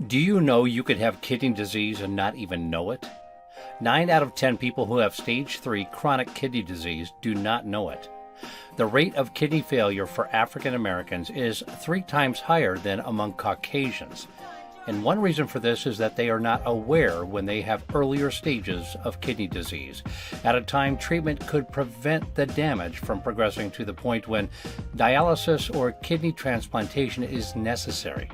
Do you know you could have kidney disease and not even know it? 9 out of 10 people who have stage 3 chronic kidney disease do not know it. The rate of kidney failure for African Americans is 3 times higher than among Caucasians. And one reason for this is that they are not aware when they have earlier stages of kidney disease, at a time treatment could prevent the damage from progressing to the point when dialysis or kidney transplantation is necessary.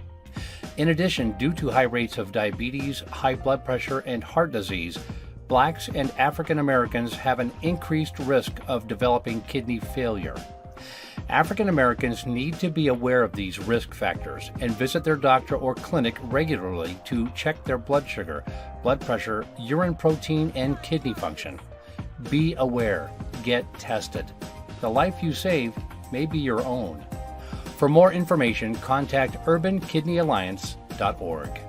In addition, due to high rates of diabetes, high blood pressure, and heart disease, Blacks and African Americans have an increased risk of developing kidney failure. African Americans need to be aware of these risk factors and visit their doctor or clinic regularly to check their blood sugar, blood pressure, urine protein, and kidney function. Be aware. Get tested. The life you save may be your own. For more information, contact urbankidneyalliance.org.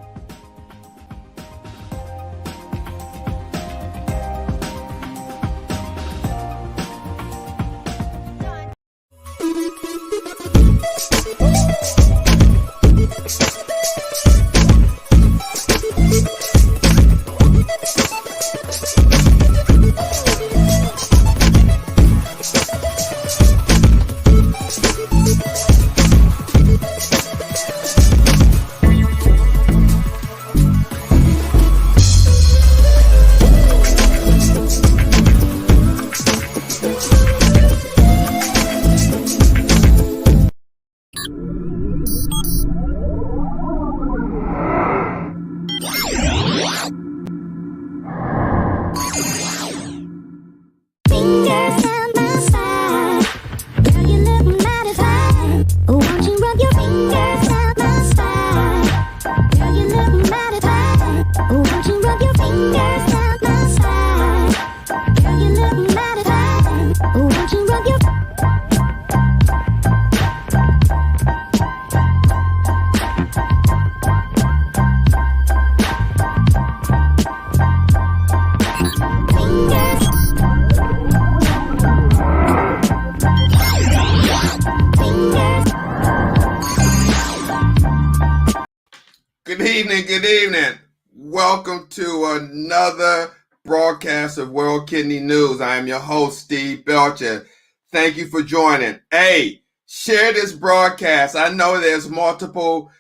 Good evening. Welcome to another broadcast of World Kidney News. I am your host, Steve Belcher. Thank you for joining. Hey, share this broadcast. I know there's multiple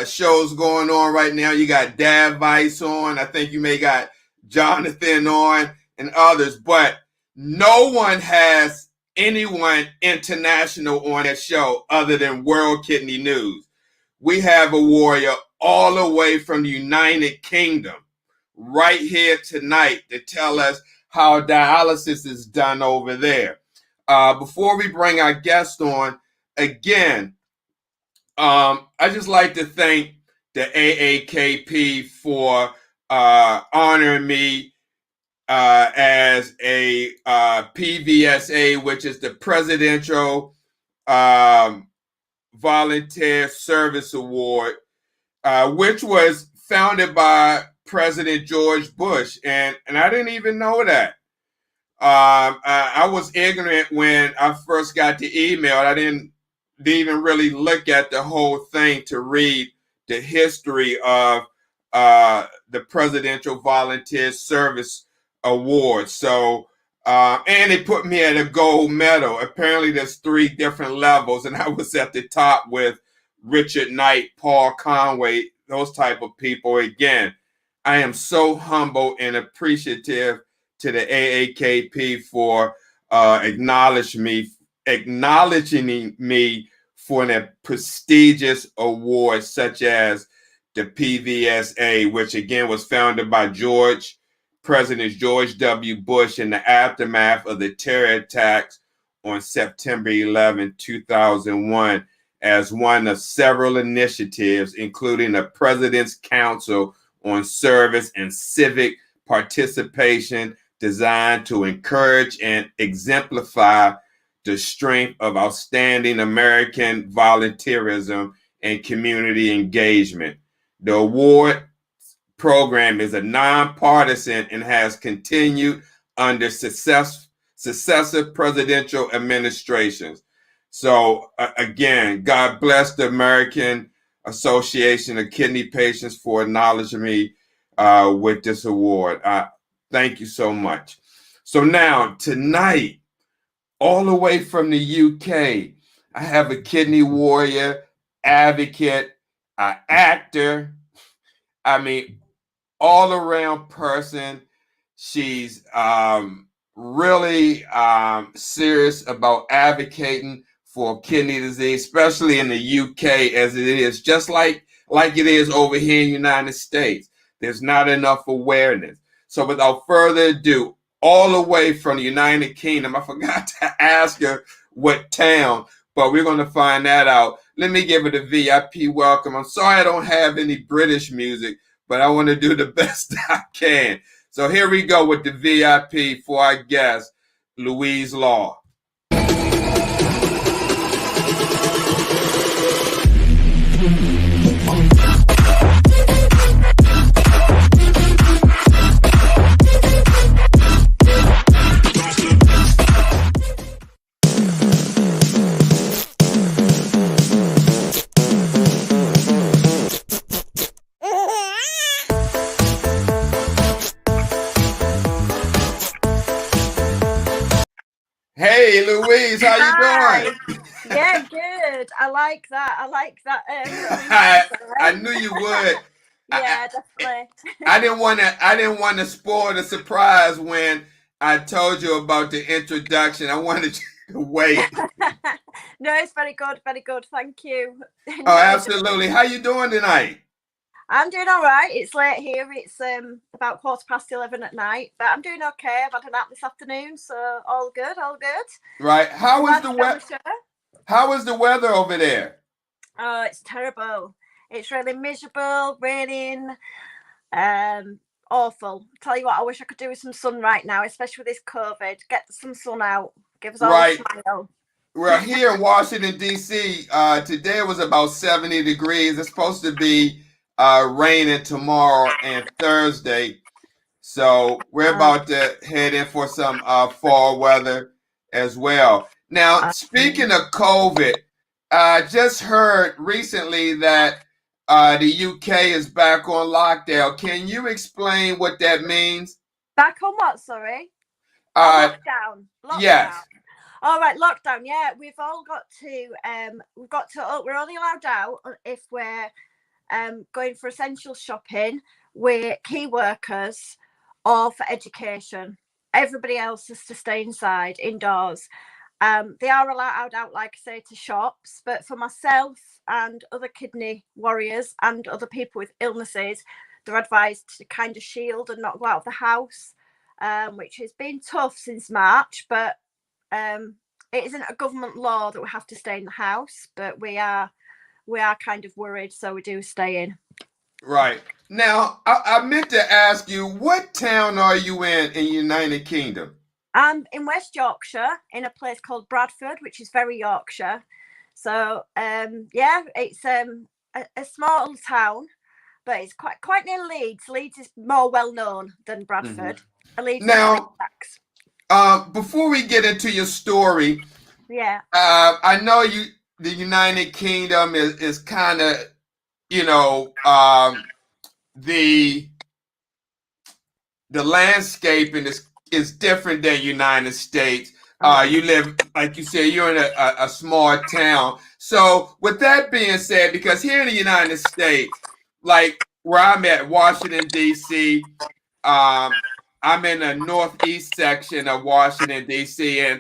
shows going on right now. You got Dad Vice on. I think you may got Jonathan on and others, but no one has anyone international on that show other than World Kidney News. We have a warrior all the way from the United Kingdom right here tonight to tell us how dialysis is done over there. Before we bring our guest on, again, I just like to thank the AAKP for honoring me as a PVSA, which is the Presidential Volunteer Service Award, which was founded by President George Bush. And I didn't even know that. I was ignorant when I first got the email. I didn't even really look at the whole thing to read the history of the Presidential Volunteer Service Award. So, and they put me at a gold medal. Apparently there's 3 different levels, and I was at the top with Richard Knight, Paul Conway, those type of people. Again, I am so humble and appreciative to the AAKP for acknowledging me for a prestigious award such as the PVSA, which again was founded by President George W. Bush in the aftermath of the terror attacks on September 11, 2001, as one of several initiatives, including the President's Council on Service and Civic Participation, designed to encourage and exemplify the strength of outstanding American volunteerism and community engagement. The award program is a nonpartisan and has continued under successive presidential administrations. So again, God bless the American Association of Kidney Patients for acknowledging me with this award. Thank you so much. So now, tonight, all the way from the UK, I have a kidney warrior, advocate, actor. I mean, all around person. She's really serious about advocating for kidney disease, especially in the UK, as it is just like it is over here in the United States. There's not enough awareness. So without further ado, all the way from the United Kingdom, I forgot to ask her what town, but we're going to find that out. Let me give it a VIP welcome. I'm sorry I don't have any British music, but I want to do the best I can. So here we go with the VIP for our guest, Louise Laws. Hey, Louise, how you doing? Yeah, good. I like that. I knew you would. Yeah, definitely. I didn't want to spoil the surprise when I told you about the introduction. I wanted you to wait. No, it's very good. Very good. Thank you. Oh, absolutely. How you doing tonight? I'm doing all right. It's late here. It's about 11:15 at night, but I'm doing okay. I've had a nap this afternoon, so all good, all good. Right. How is the weather? How is the weather over there? Oh, it's terrible. It's really miserable, raining, awful. Tell you what, I wish I could do with some sun right now, especially with this COVID. Get some sun out. Give us all a smile. Well, here in Washington, D.C., today it was about 70 degrees. It's supposed to be raining tomorrow and Thursday. So we're about to head in for some fall weather as well. Now, speaking of COVID, I just heard recently that the UK is back on lockdown. Can you explain what that means? Back on what, sorry? Lockdown. Yes. All right, lockdown. Yeah, we've all got to, we're only allowed out if we're going for essential shopping, we're key workers, or for education. Everybody else is to stay inside, indoors. They are allowed out, like I say, to shops, but for myself and other kidney warriors and other people with illnesses, they're advised to kind of shield and not go out of the house, which has been tough since March, but it isn't a government law that we have to stay in the house, but we are kind of worried, so we do stay in. Right. Now, I meant to ask you, what town are you in United Kingdom? I'm in West Yorkshire, in a place called Bradford, which is very Yorkshire. So, yeah, it's a small town, but it's quite near Leeds. Leeds is more well known than Bradford. Mm-hmm. Now, before we get into your story, yeah, I know the United Kingdom is kind of, the landscaping is different than United States. You live, like you said, you're in a small town. So with that being said, because here in the United States, like where I'm at, Washington, D.C., I'm in the northeast section of Washington, D.C.,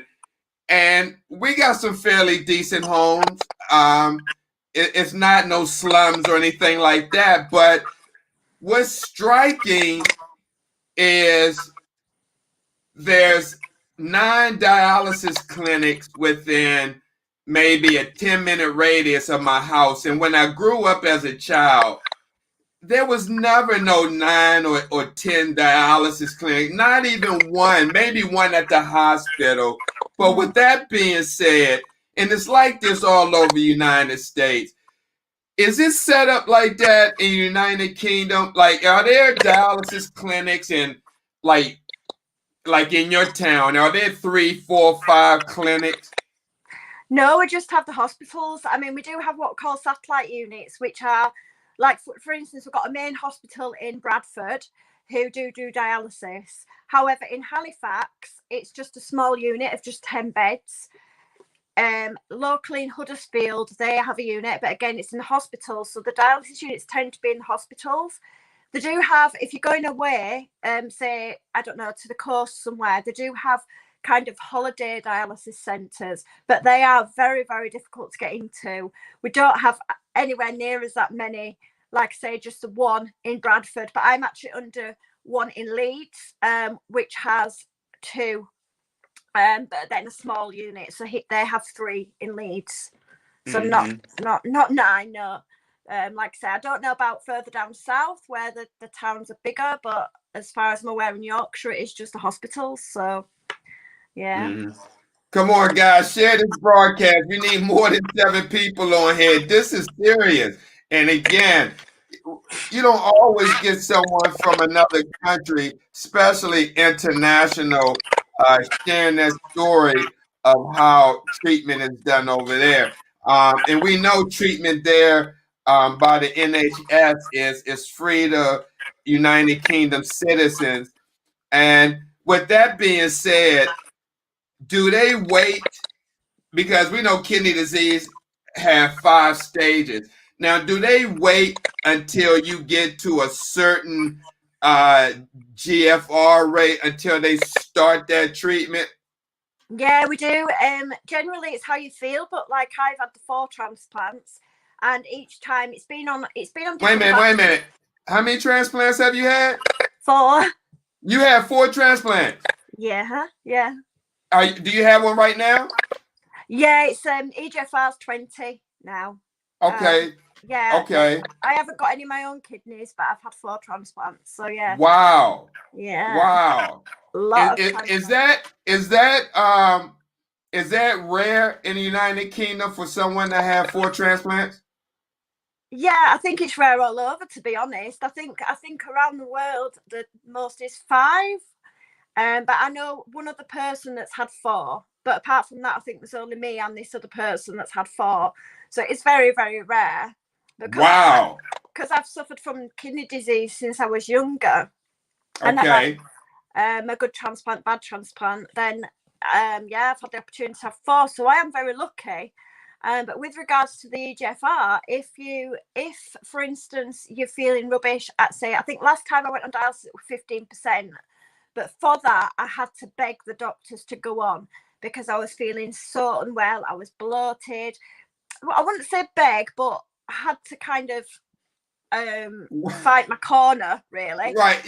and we got some fairly decent homes. It's not no slums or anything like that, but what's striking is there's 9 dialysis clinics within maybe a 10-minute radius of my house. And when I grew up as a child, there was never no 9 or 10 dialysis clinic, not even one, maybe one at the hospital. But with that being said, and it's like this all over the United States, is it set up like that in the United Kingdom? Like, are there dialysis clinics in like in your town? Are there 3, 4, 5 clinics? No, we just have the hospitals. I mean, we do have what we call satellite units, which are like, for instance, we've got a main hospital in Bradford who do dialysis. However, in Halifax, it's just a small unit of just 10 beds. Locally in Huddersfield, they have a unit, but again, it's in the hospital. So the dialysis units tend to be in the hospitals. They do have, if you're going away, say, I don't know, to the coast somewhere, they do have kind of holiday dialysis centres, but they are very, very difficult to get into. We don't have anywhere near as that many, like say just the one in Bradford, but I'm actually under one in Leeds, which has two, but then a small unit. So they have three in Leeds. So not nine, no. Like I say, I don't know about further down south where the towns are bigger, but as far as I'm aware in Yorkshire, it is just the hospitals. So yeah. Come on, guys, share this broadcast. We need more than 7 people on here. This is serious. And again, you don't always get someone from another country, especially international, sharing that story of how treatment is done over there. And we know treatment there by the NHS is free to United Kingdom citizens. And with that being said, do they wait? Because we know kidney disease have 5 stages. Now, do they wait until you get to a certain GFR rate until they start that treatment? Yeah, we do. Generally, it's how you feel, but like I've had the 4 transplants, and each time it's been on. Wait a minute. How many transplants have you had? 4. You have 4 transplants. Yeah, yeah. Do you have one right now? Yeah, it's EGFR's 20 now. Okay. Yeah. Okay. I haven't got any of my own kidneys, but I've had 4 transplants. So yeah. Wow. Yeah. Wow. Is that rare in the United Kingdom for someone to have 4 transplants? Yeah, I think it's rare all over, to be honest. I think around the world the most is 5. But I know one other person that's had 4. But apart from that, I think there's only me and this other person that's had 4. So it's very, very rare. Wow. Because I've suffered from kidney disease since I was younger. And okay. A good transplant, bad transplant. Then, yeah, I've had the opportunity to have 4. So I am very lucky. But with regards to the EGFR, if for instance you're feeling rubbish at, say, I think last time I went on dialysis it was 15%, but for that I had to beg the doctors to go on because I was feeling so unwell. I was bloated. Well, I wouldn't say beg, but I had to kind of fight my corner, really. Right.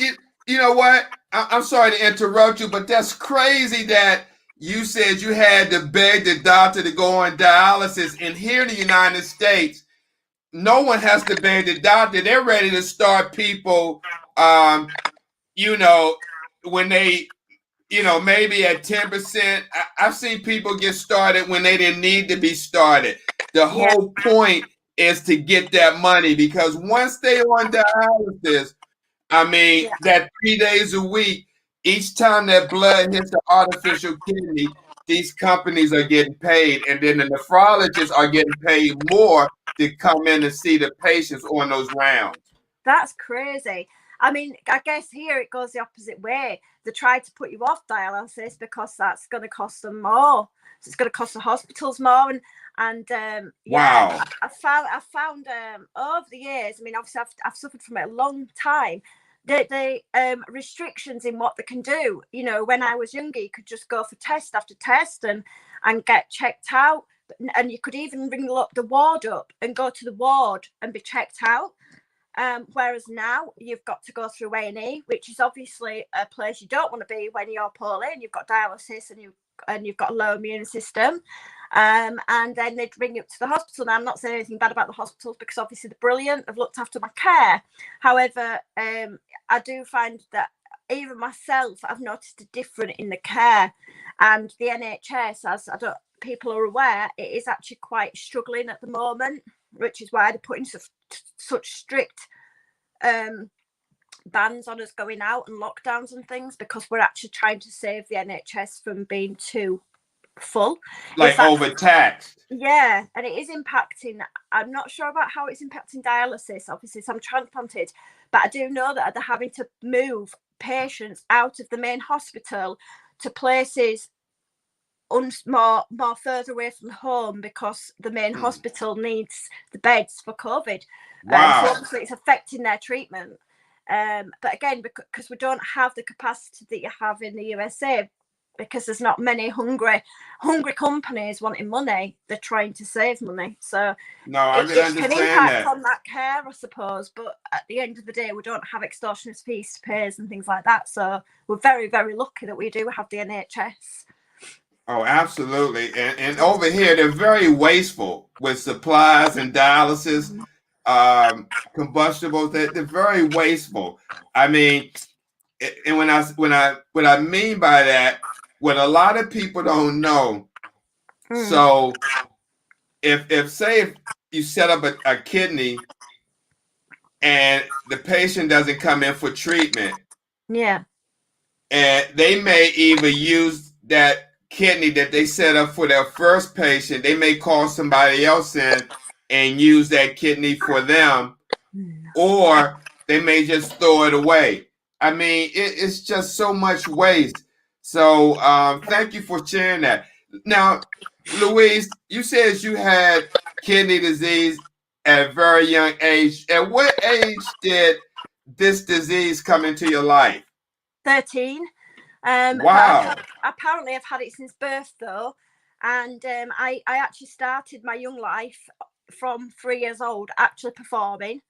You know what? I'm sorry to interrupt you, but that's crazy that you said you had to beg the doctor to go on dialysis. And here in the United States, no one has to beg the doctor. They're ready to start people, when they, maybe at 10%. I've seen people get started when they didn't need to be started. The whole point is to get that money, because once they on dialysis, that 3 days a week, each time that blood hits the artificial kidney, these companies are getting paid, and then the nephrologists are getting paid more to come in and see the patients on those rounds. That's crazy. I mean, I guess here it goes the opposite way. They try to put you off dialysis because that's going to cost them more. So it's going to cost the hospitals more. And wow. I found over the years, I mean, obviously I've suffered from it a long time. The restrictions in what they can do. When I was younger, you could just go for test after test and get checked out. And you could even ring the ward up and go to the ward and be checked out. Whereas now you've got to go through A&E, which is obviously a place you don't want to be when you're poorly and you've got dialysis and you've got a low immune system. And then they'd bring you up to the hospital. Now, I'm not saying anything bad about the hospitals because obviously they're brilliant. They've looked after my care. However, I do find that even myself, I've noticed a difference in the care. And the NHS, as people are aware, it is actually quite struggling at the moment, which is why they're putting such strict bans on us going out and lockdowns and things, because we're actually trying to save the NHS from being too full. Like overtaxed. Yeah, and it is impacting. I'm not sure about how it's impacting dialysis. Obviously, I'm transplanted, but I do know that they're having to move patients out of the main hospital to places more further away from home because the main hospital needs the beds for COVID. Wow. So obviously it's affecting their treatment. But again, because we don't have the capacity that you have in the USA, because there's not many hungry companies wanting money, they're trying to save money. So no, I can understand can impact that on that care, I suppose. But at the end of the day, we don't have extortionate fees to pay and things like that. So we're very, very lucky that we do have the NHS. Oh, absolutely. And over here, they're very wasteful with supplies and dialysis, combustibles. They're very wasteful. I mean, and what I mean by that, what a lot of people don't know. So if say if you set up a kidney and the patient doesn't come in for treatment, yeah, and they may either use that kidney that they set up for their first patient, they may call somebody else in and use that kidney for them, or they may just throw it away. I mean, it's just so much waste. So thank you for sharing that. Now, Louise, you said you had kidney disease at a very young age. At what age did this disease come into your life? 13. Wow. Apparently I've had it since birth though, and I actually started my young life from 3 years old actually performing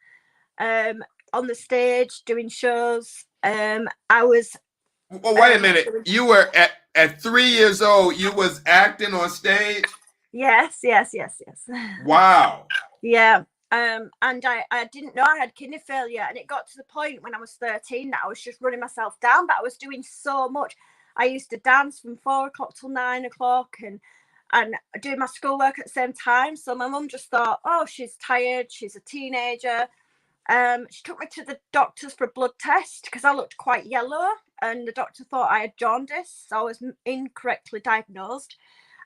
on the stage, doing shows. I was Well, wait a minute. You were at 3 years old, you was acting on stage? Yes. Wow. Yeah. And I didn't know I had kidney failure, and it got to the point when I was 13 that I was just running myself down, but I was doing so much. I used to dance from 4 o'clock till 9 o'clock and doing my schoolwork at the same time. So my mum just thought, oh, she's tired, she's a teenager. She took me to the doctors for a blood test because I looked quite yellow, and the doctor thought I had jaundice, so I was incorrectly diagnosed.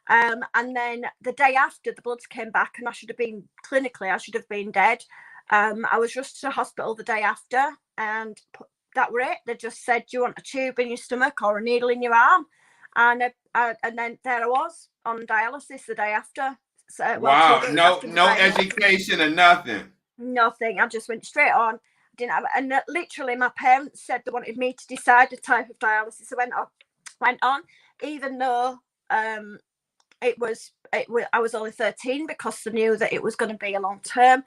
And then the day after, the bloods came back, and I should have been dead. I was rushed to the hospital the day after, and that were it. They just said, do you want a tube in your stomach or a needle in your arm? And then there I was on dialysis the day after. So, wow, no education or nothing. Nothing. I just went straight on. Didn't have, and literally my parents said they wanted me to decide the type of dialysis I went on, even though I was only 13, because they knew that it was going to be a long term.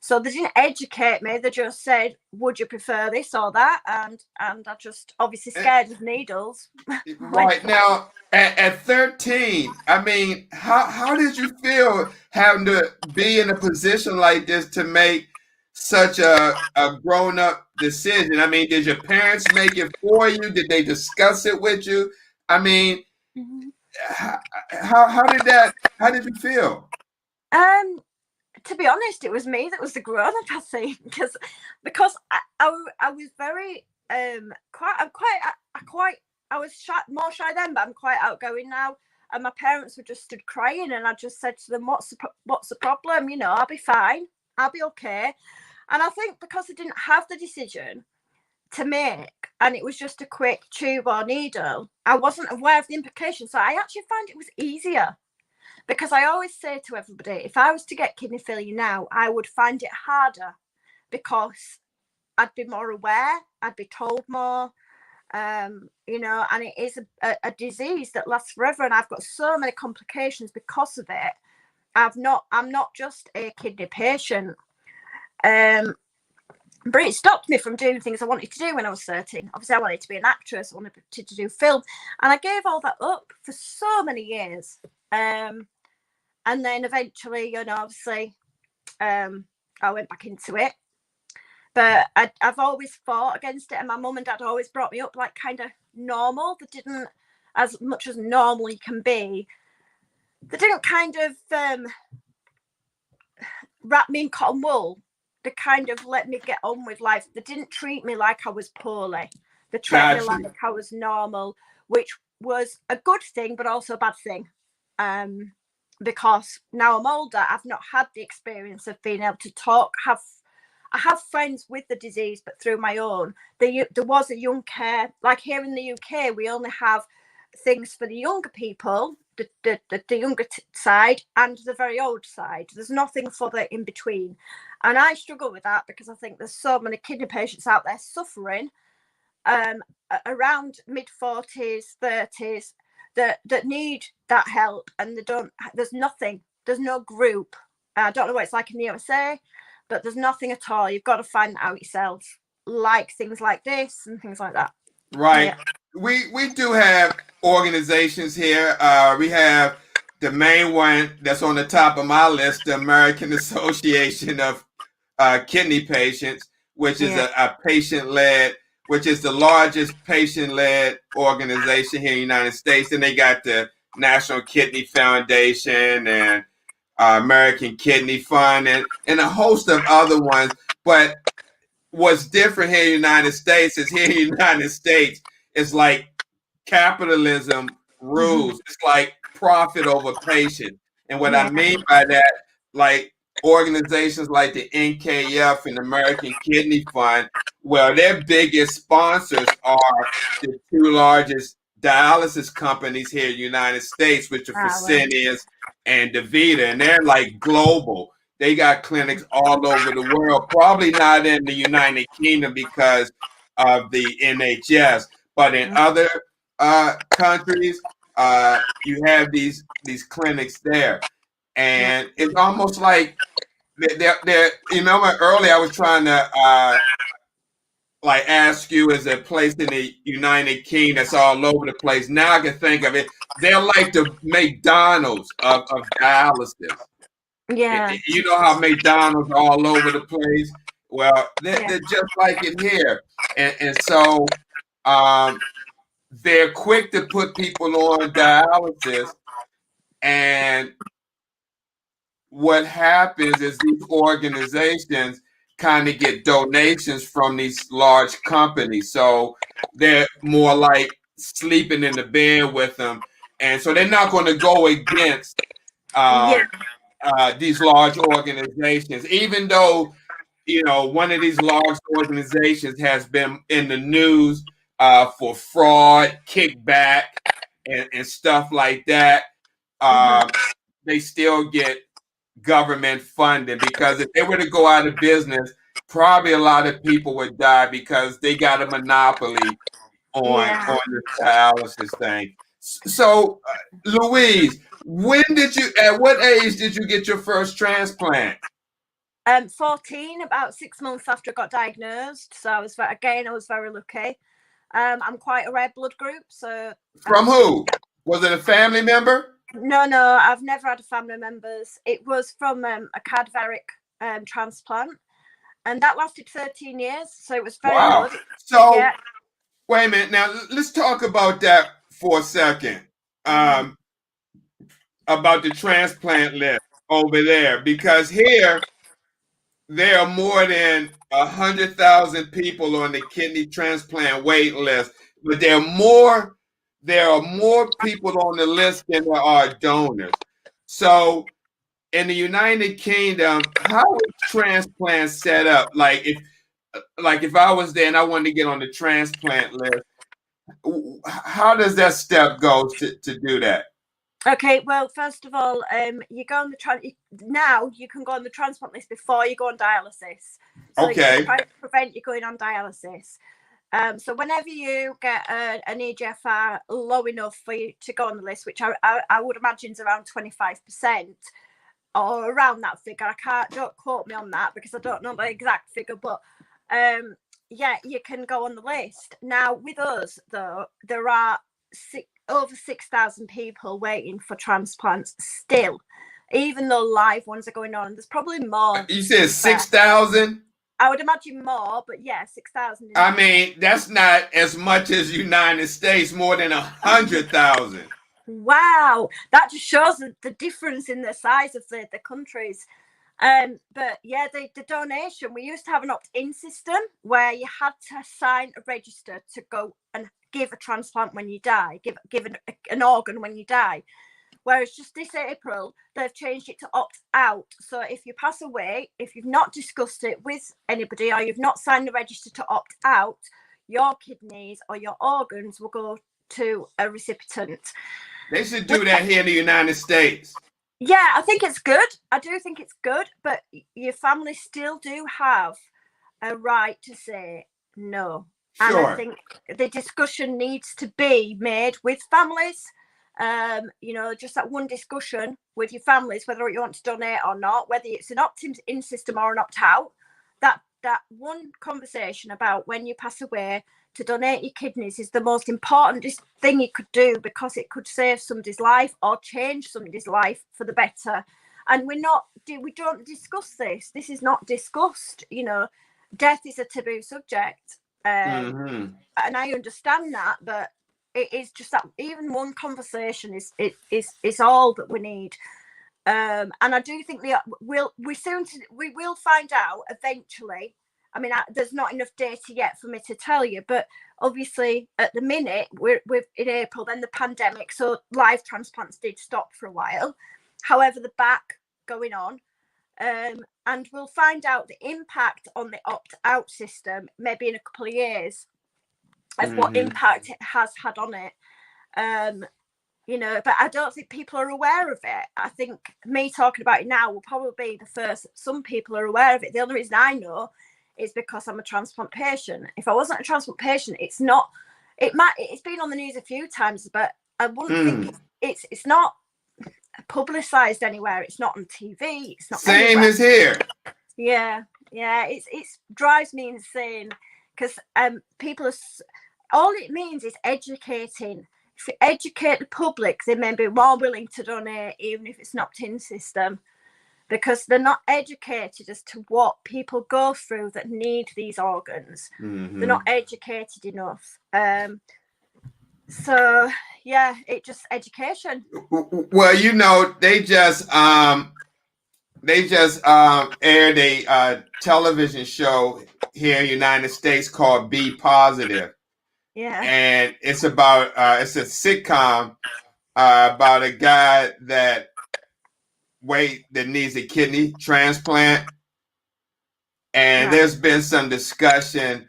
So they didn't educate me. They just said, would you prefer this or that? And I just obviously scared of needles. Right. Now at 13, I mean, how did you feel having to be in a position like this to make such a grown-up decision? I mean, did your parents make it for you? Did they discuss it with you? I mean, how did you feel? To be honest, it was me that was the grown up, I think, because I was very I was more shy then, but I'm quite outgoing now. And my parents were just stood crying, and I just said to them, what's the problem? You know, I'll be fine, I'll be okay. And I think because I didn't have the decision to make, and it was just a quick tube or needle, I wasn't aware of the implications. So I actually found it was easier. Because I always say to everybody, if I was to get kidney failure now, I would find it harder because I'd be more aware, I'd be told more, you know, and it is a disease that lasts forever, and I've got so many complications because of it. I'm not just a kidney patient, but it stopped me from doing things I wanted to do when I was 13. Obviously, I wanted to be an actress, I wanted to do film, and I gave all that up for so many years. And then eventually, you know, obviously, I went back into it. But I've always fought against it, and my mum and dad always brought me up like kind of normal. They didn't, as much as normal you can be, they didn't kind of wrap me in cotton wool. They kind of let me get on with life. They didn't treat me like I was poorly. They treated me like I was normal, which was a good thing, but also a bad thing. because now I'm older, I've not had the experience of being able to talk. I have friends with the disease, but through my own. There was a young care, like here in the UK, we only have things for the younger people, the younger side and the very old side. There's nothing for the in between. And I struggle with that because I think there's so many kidney patients out there suffering around mid-40s, 30s that need that help, and there's no group. I don't know what it's like in the USA, but there's nothing at all. You've got to find that out yourself, like things like this and things like that. Right. Yeah. We do have organizations here. We have the main one that's on the top of my list, the American Association of Kidney Patients, which is a patient-led, which is the largest patient-led organization here in the United States. And they got the National Kidney Foundation and American Kidney Fund and a host of other ones. But what's different here in the United States is here in the United States, it's like capitalism rules. It's like profit over patient. And what I mean by that, like organizations like the NKF and American Kidney Fund, well, their biggest sponsors are the two largest dialysis companies here in the United States, which are Fresenius and DaVita, and they're like global. They got clinics all over the world, probably not in the United Kingdom because of the NHS, but in other countries, you have these clinics there. And it's almost like they're you know, earlier I was trying to like ask you, is a place in the United Kingdom that's all over the place. Now I can think of it. They're like the McDonald's of dialysis. Yeah. You know how McDonald's are all over the place? Well, they're just like it here. And so they're quick to put people on dialysis. And what happens is these organizations kind of get donations from these large companies. So they're more like sleeping in the bed with them. And so they're not going to go against these large organizations, even though, you know, one of these large organizations has been in the news for fraud, kickback, and stuff like that. They still get government funding, because if they were to go out of business, probably a lot of people would die because they got a monopoly on the dialysis thing. So, Louise, at what age did you get your first transplant? 14, about 6 months after I got diagnosed. So I was very lucky. I'm quite a red blood group. So from who? Was it a family member? No, I've never had a family members. It was from a cadaveric transplant, and that lasted 13 years. So it was very good. So wait a minute. Now let's talk about that for a second. About the transplant list over there, because here there are more than 100,000 people on the kidney transplant wait list, but there are more people on the list than there are donors. So in the United Kingdom, how is transplant set up? Like if I was there and I wanted to get on the transplant list, how does that step go to do that? Okay, well, first of all, you go on now you can go on the transplant list before you go on dialysis. So okay. Try to prevent you going on dialysis. So whenever you get an EGFR low enough for you to go on the list, which I would imagine is around 25% or around that figure. Don't quote me on that because I don't know the exact figure, but you can go on the list. Now with us though, there are over 6,000 people waiting for transplants still, even though live ones are going on. There's probably more. You said 6,000? I would imagine more, but yeah, 6,000. I mean, that's not as much as United States, more than 100,000. Wow, that just shows the difference in the size of the countries. But yeah, the donation, we used to have an opt-in system where you had to sign a register to go and give a transplant when you die, give an organ when you die. Whereas just this April, they've changed it to opt out. So if you pass away, if you've not discussed it with anybody or you've not signed the register to opt out, your kidneys or your organs will go to a recipient. They should do that here in the United States. Yeah, I think it's good. I do think it's good, but your family still do have a right to say no. Sure. And I think the discussion needs to be made with families. Just that one discussion with your families, whether you want to donate or not, whether it's an opt-in system or an opt-out, that one conversation about when you pass away to donate your kidneys is the most important thing you could do, because it could save somebody's life or change somebody's life for the better. And we don't discuss this. This is not discussed. Death is a taboo subject. And I understand that, but it is just that even one conversation is all that we need. And I do think we will find out eventually. I mean, there's not enough data yet for me to tell you, but obviously at the minute we're in April, then the pandemic, so live transplants did stop for a while. However, the back going on, and we'll find out the impact on the opt-out system maybe in a couple of years of what impact it has had on it. But I don't think people are aware of it. I think me talking about it now will probably be the first some people are aware of it. The only reason I know is because I'm a transplant patient. If I wasn't a transplant patient, it's been on the news a few times, but I wouldn't think it's not publicized anywhere. It's not on TV. It's not same anywhere. as here. Yeah. It drives me insane, because people are. All it means is educating. If you educate the public, they may be more willing to donate, even if it's an opt-in system, because they're not educated as to what people go through that need these organs. They're not educated enough. So yeah, it just education. Well, they just aired a television show here in the United States called Be Positive. Yeah. And it's about it's a sitcom about a guy that needs a kidney transplant. And there's been some discussion,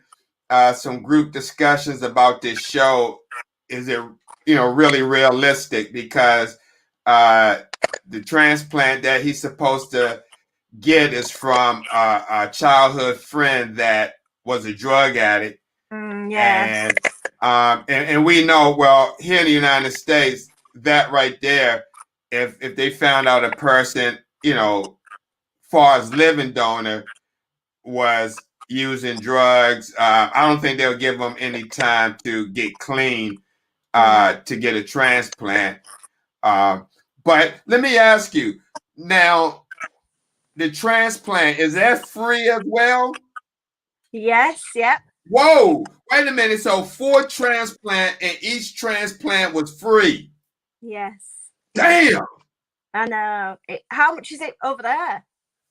some group discussions about this show. Is it really realistic? Because the transplant that he's supposed to get is from a childhood friend that was a drug addict. Yes. And we know, well, here in the United States, that right there, if they found out a person, far as living donor was using drugs, I don't think they'll give them any time to get clean to get a transplant. But let me ask you now, the transplant, is that free as well? Yes. Yep. Whoa, wait a minute. So 4 transplant and each transplant was free. Yes. Damn. I know. How much is it over there?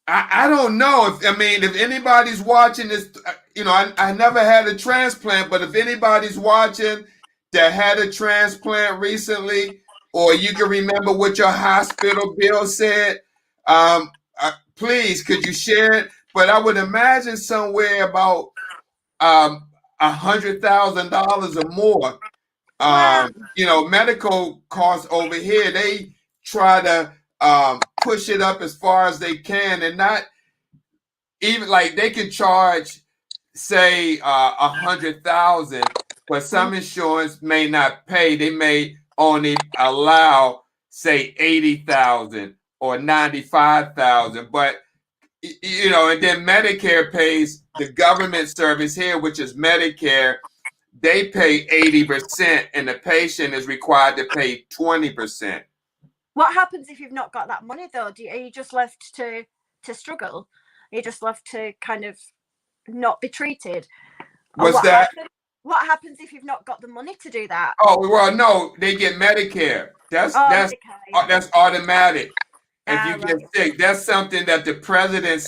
I don't know. If anybody's watching this, I never had a transplant, but if anybody's watching that had a transplant recently, or you can remember what your hospital bill said, please, could you share it? But I would imagine somewhere about $100,000 or more. Medical costs over here, they try to push it up as far as they can, and not even like they can charge, say, $100,000, but some insurance may not pay. They may only allow, say, $80,000 or $95,000, but and then Medicare pays the government service here, which is Medicare. They pay 80%, and the patient is required to pay 20%. What happens if you've not got that money, though? Are you just left to struggle? Are you just left to kind of not be treated? What's that? What happens if you've not got the money to do that? Oh, well, no, they get Medicare. That's automatic. If you get sick, that's something that the president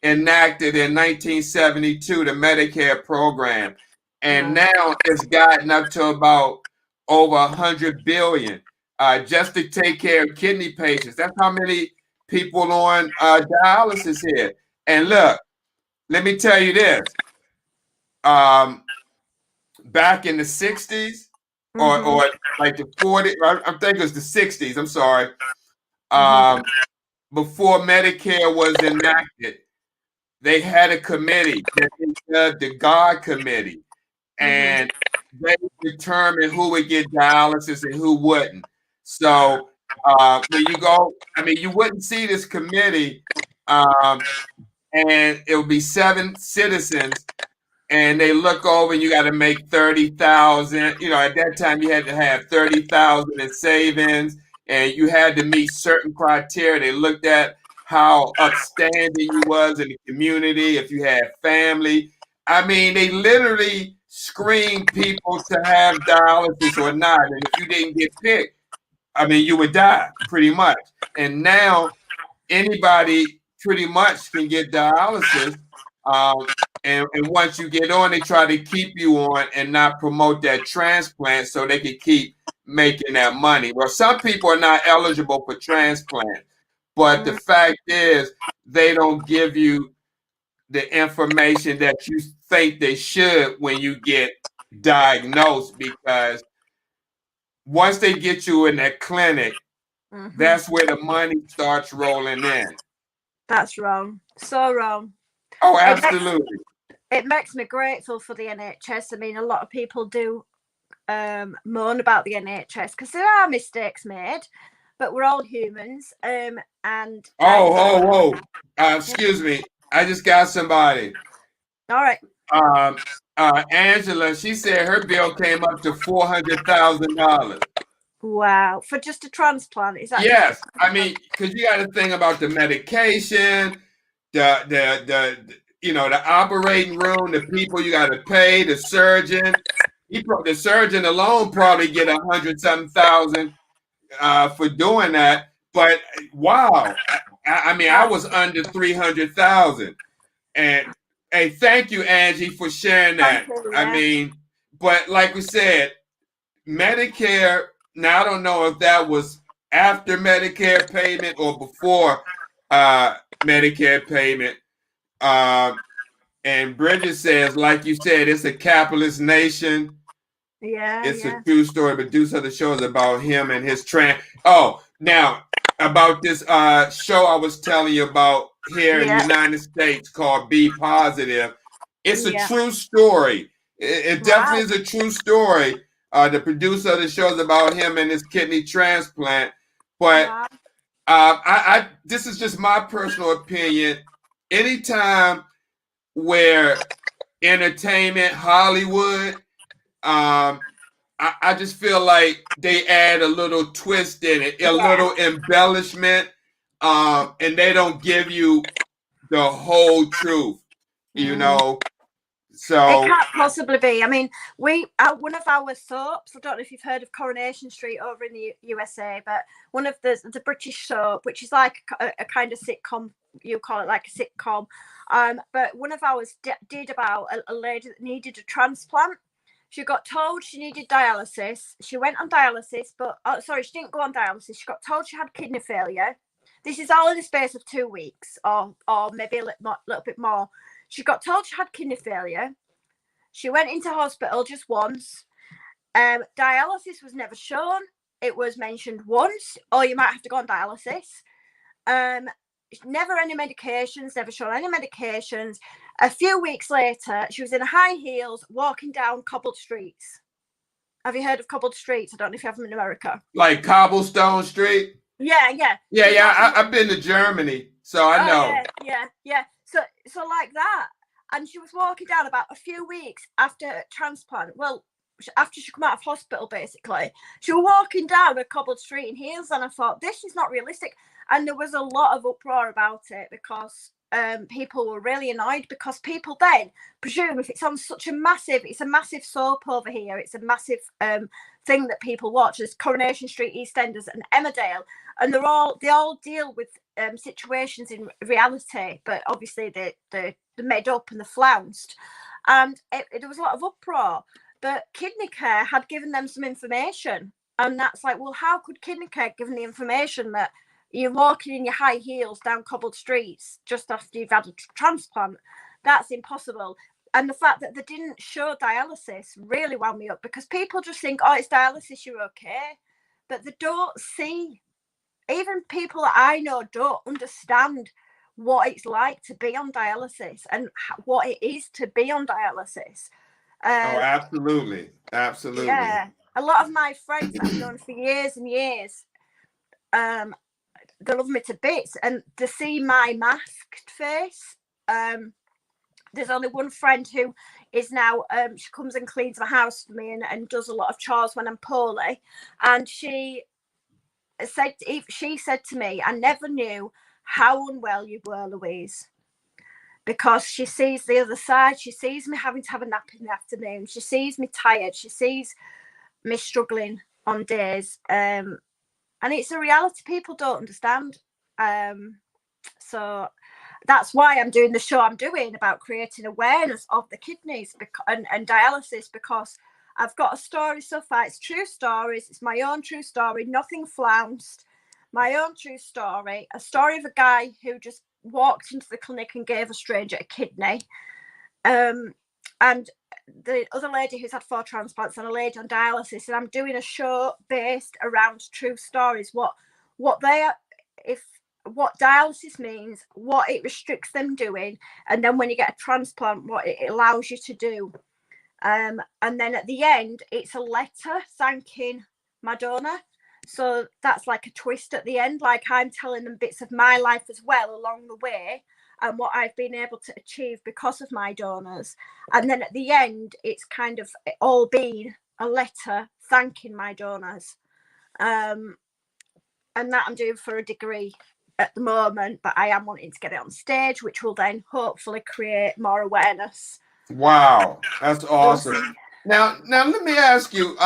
enacted in 1972, the Medicare program. And now it's gotten up to about over 100 billion. just to take care of kidney patients. That's how many people on dialysis here. And look, let me tell you this. Back in the 60s or like the 40s, I think it was the 60s, I'm sorry. Before Medicare was enacted, they had a committee, the God Committee, and they determined who would get dialysis and who wouldn't. So when you go, I mean, you wouldn't see this committee, and it would be 7 citizens, and they look over, and you got to make 30,000. You know, at that time you had to have 30,000 in savings, and you had to meet certain criteria. They looked at how upstanding you was in the community, if you had family. I mean, they literally screened people to have dialysis or not. And if you didn't get picked, I mean, you would die pretty much. And now anybody pretty much can get dialysis. And once you get on, they try to keep you on and not promote that transplant so they can keep making that money. Well, some people are not eligible for transplant, but the fact is they don't give you the information that you think they should when you get diagnosed, because once they get you in that clinic, that's where the money starts rolling in. That's wrong. So wrong. Oh, absolutely. It makes me grateful for the NHS. I mean, a lot of people do moan about the NHS because there are mistakes made, but we're all humans. And excuse me, I just got somebody. All right. Angela, she said her bill came up to $400,000. Wow, for just a transplant? Is that? Yes, I mean, because you got to think about the medication, the operating room, the people you got to pay, the surgeon. The surgeon alone probably get $100,000 for doing that. But wow, I mean, I was under 300,000. And hey, thank you, Angie, for sharing that. I mean, but like we said, Medicare. Now I don't know if that was after Medicare payment or before Medicare payment. And Bridget says, like you said, it's a capitalist nation. Yeah, it's a true story. But do the shows about him and his Oh, now about this show I was telling you about here in the United States called Be Positive. It's a true story. It definitely is a true story. The producer of the show is about him and his kidney transplant. But I this is just my personal opinion. Anytime where entertainment, Hollywood, I just feel like they add a little twist in it, a little embellishment, and they don't give you the whole truth, you know. So it can't possibly be. I mean, one of our soaps, I don't know if you've heard of Coronation Street over in the USA, but one of the British soap, which is like a kind of sitcom, you call it like a sitcom, but one of ours did about a lady that needed a transplant. She got told she needed dialysis. She went on dialysis, but she didn't go on dialysis. She got told she had kidney failure. This is all in the space of 2 weeks, or maybe a little bit more. She got told she had kidney failure. She went into hospital just once. Dialysis was never shown. It was mentioned once, or you might have to go on dialysis. Never any medications, never shown any medications. A few weeks later, she was in high heels walking down cobbled streets. Have you heard of cobbled streets? I don't know if you have them in America. Like Cobblestone Street? Yeah. I've been to Germany, so I know. Yeah. So like that. And she was walking down about a few weeks after transplant. Well, after she come out of hospital, basically. She was walking down a cobbled street in heels, and I thought, this is not realistic. And there was a lot of uproar about it because people were really annoyed, because people then presume if it's on it's a massive soap over here, it's a massive thing that people watch. There's Coronation Street, EastEnders, and Emmerdale, and they all deal with situations in reality, but obviously they're made up and they're flounced, and there was a lot of uproar. But Kidney Care had given them some information, And that's like, well, how could kidney care, given the information that you're walking in your high heels down cobbled streets just after you've had a transplant? That's impossible. And the fact that they didn't show dialysis really wound me up, because people just think, oh, it's dialysis, you're okay. But they don't see, even people that I know don't understand what it's like to be on dialysis and what it is to be on dialysis. Oh, absolutely. Absolutely. Yeah. A lot of my friends that I've known for years and years, they love me to bits, and to see my masked face, there's only one friend who is now, she comes and cleans my house for me and does a lot of chores when I'm poorly, and she said to me, I never knew how unwell you were, Louise, because she sees the other side. She sees me having to have a nap in the afternoon, she sees me tired, she sees me struggling on days, and it's a reality people don't understand. So that's why I'm doing the show I'm doing, about creating awareness of the kidneys and dialysis, because I've got a story so far. It's true stories. It's my own true story, nothing flounced. My own true story, a story of a guy who just walked into the clinic and gave a stranger a kidney. And the other lady who's had 4 transplants, and a lady on dialysis. And I'm doing a show based around true stories, what dialysis means, what it restricts them doing, and then when you get a transplant, what it allows you to do. And then at the end, it's a letter thanking my donor. So that's like a twist at the end, like I'm telling them bits of my life as well along the way, and what I've been able to achieve because of my donors. And then at the end, it's kind of all been a letter thanking my donors. And that I'm doing for a degree at the moment, but I am wanting to get it on stage, which will then hopefully create more awareness. Wow, that's awesome. Now let me ask you,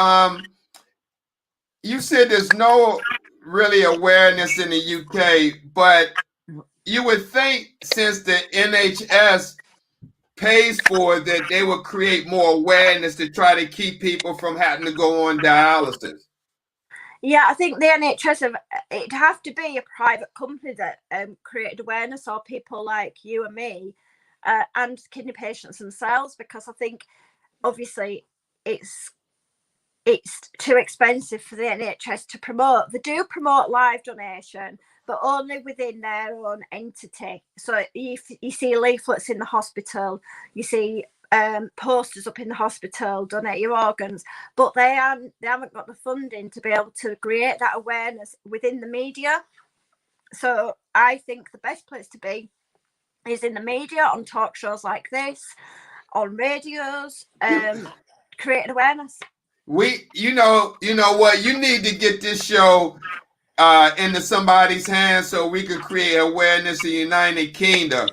you said there's no really awareness in the UK, but you would think since the NHS pays for it, that they would create more awareness to try to keep people from having to go on dialysis. Yeah, I think the NHS, it'd have to be a private company that created awareness, or people like you and me, and kidney patients themselves, because I think obviously it's too expensive for the NHS to promote. They do promote live donation, but only within their own entity. So if you see leaflets in the hospital, you see posters up in the hospital, donate your organs, but they haven't got the funding to be able to create that awareness within the media. So I think the best place to be is in the media, on talk shows like this, on radios, create awareness. You know what? You need to get this show into somebody's hands so we could create awareness in the United Kingdom.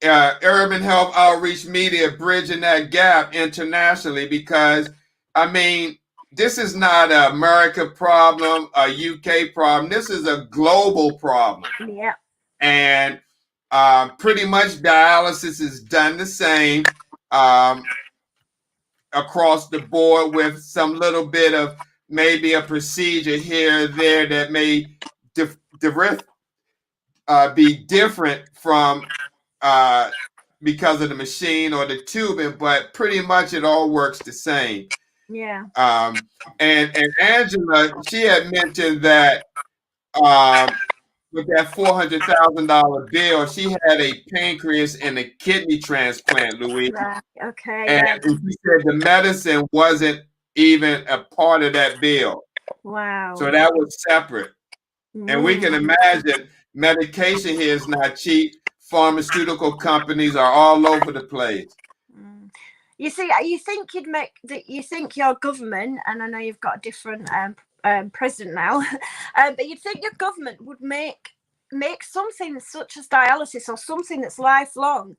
Urban Health Outreach Media bridging that gap internationally, because I mean, this is not an America problem, a UK problem. This is a global problem. Yeah. And pretty much dialysis is done the same across the board, with some little bit of maybe a procedure here or there that may be different from because of the machine or the tubing, but pretty much it all works the same. Yeah. And Angela, she had mentioned that with that $400,000 bill, she had a pancreas and a kidney transplant, Louise. Right. Okay. And Yeah. she said the medicine wasn't even a part of that bill. Wow. So that was separate. And we can imagine medication here is not cheap. Pharmaceutical companies are all over the place. You see, you think you'd make that. You think your government, and I know you've got a different president now, but you'd think your government would make something such as dialysis, or something that's lifelong,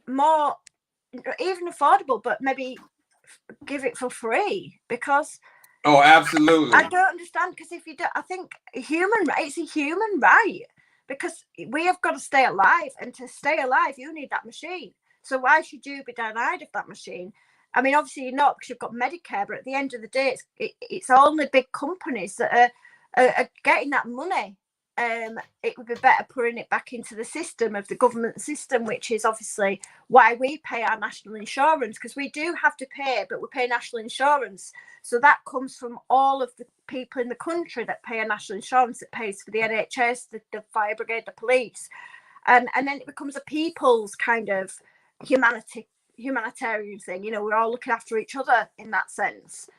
more even affordable, but maybe give it for free, because oh, absolutely, I don't understand, because if you do, I think it's a human right, because we have got to stay alive, and to stay alive you need that machine. So why should you be denied of that machine? I mean, obviously you're not, because you've got Medicare, but at the end of the day, it's only big companies that are getting that money. It would be better putting it back into the system of the government system, which is obviously why we pay our national insurance, because we do have to pay, but we pay national insurance. So that comes from all of the people in the country that pay a national insurance that pays for the NHS, the fire brigade, the police. And then it becomes a people's kind of humanitarian thing. You know, we're all looking after each other in that sense.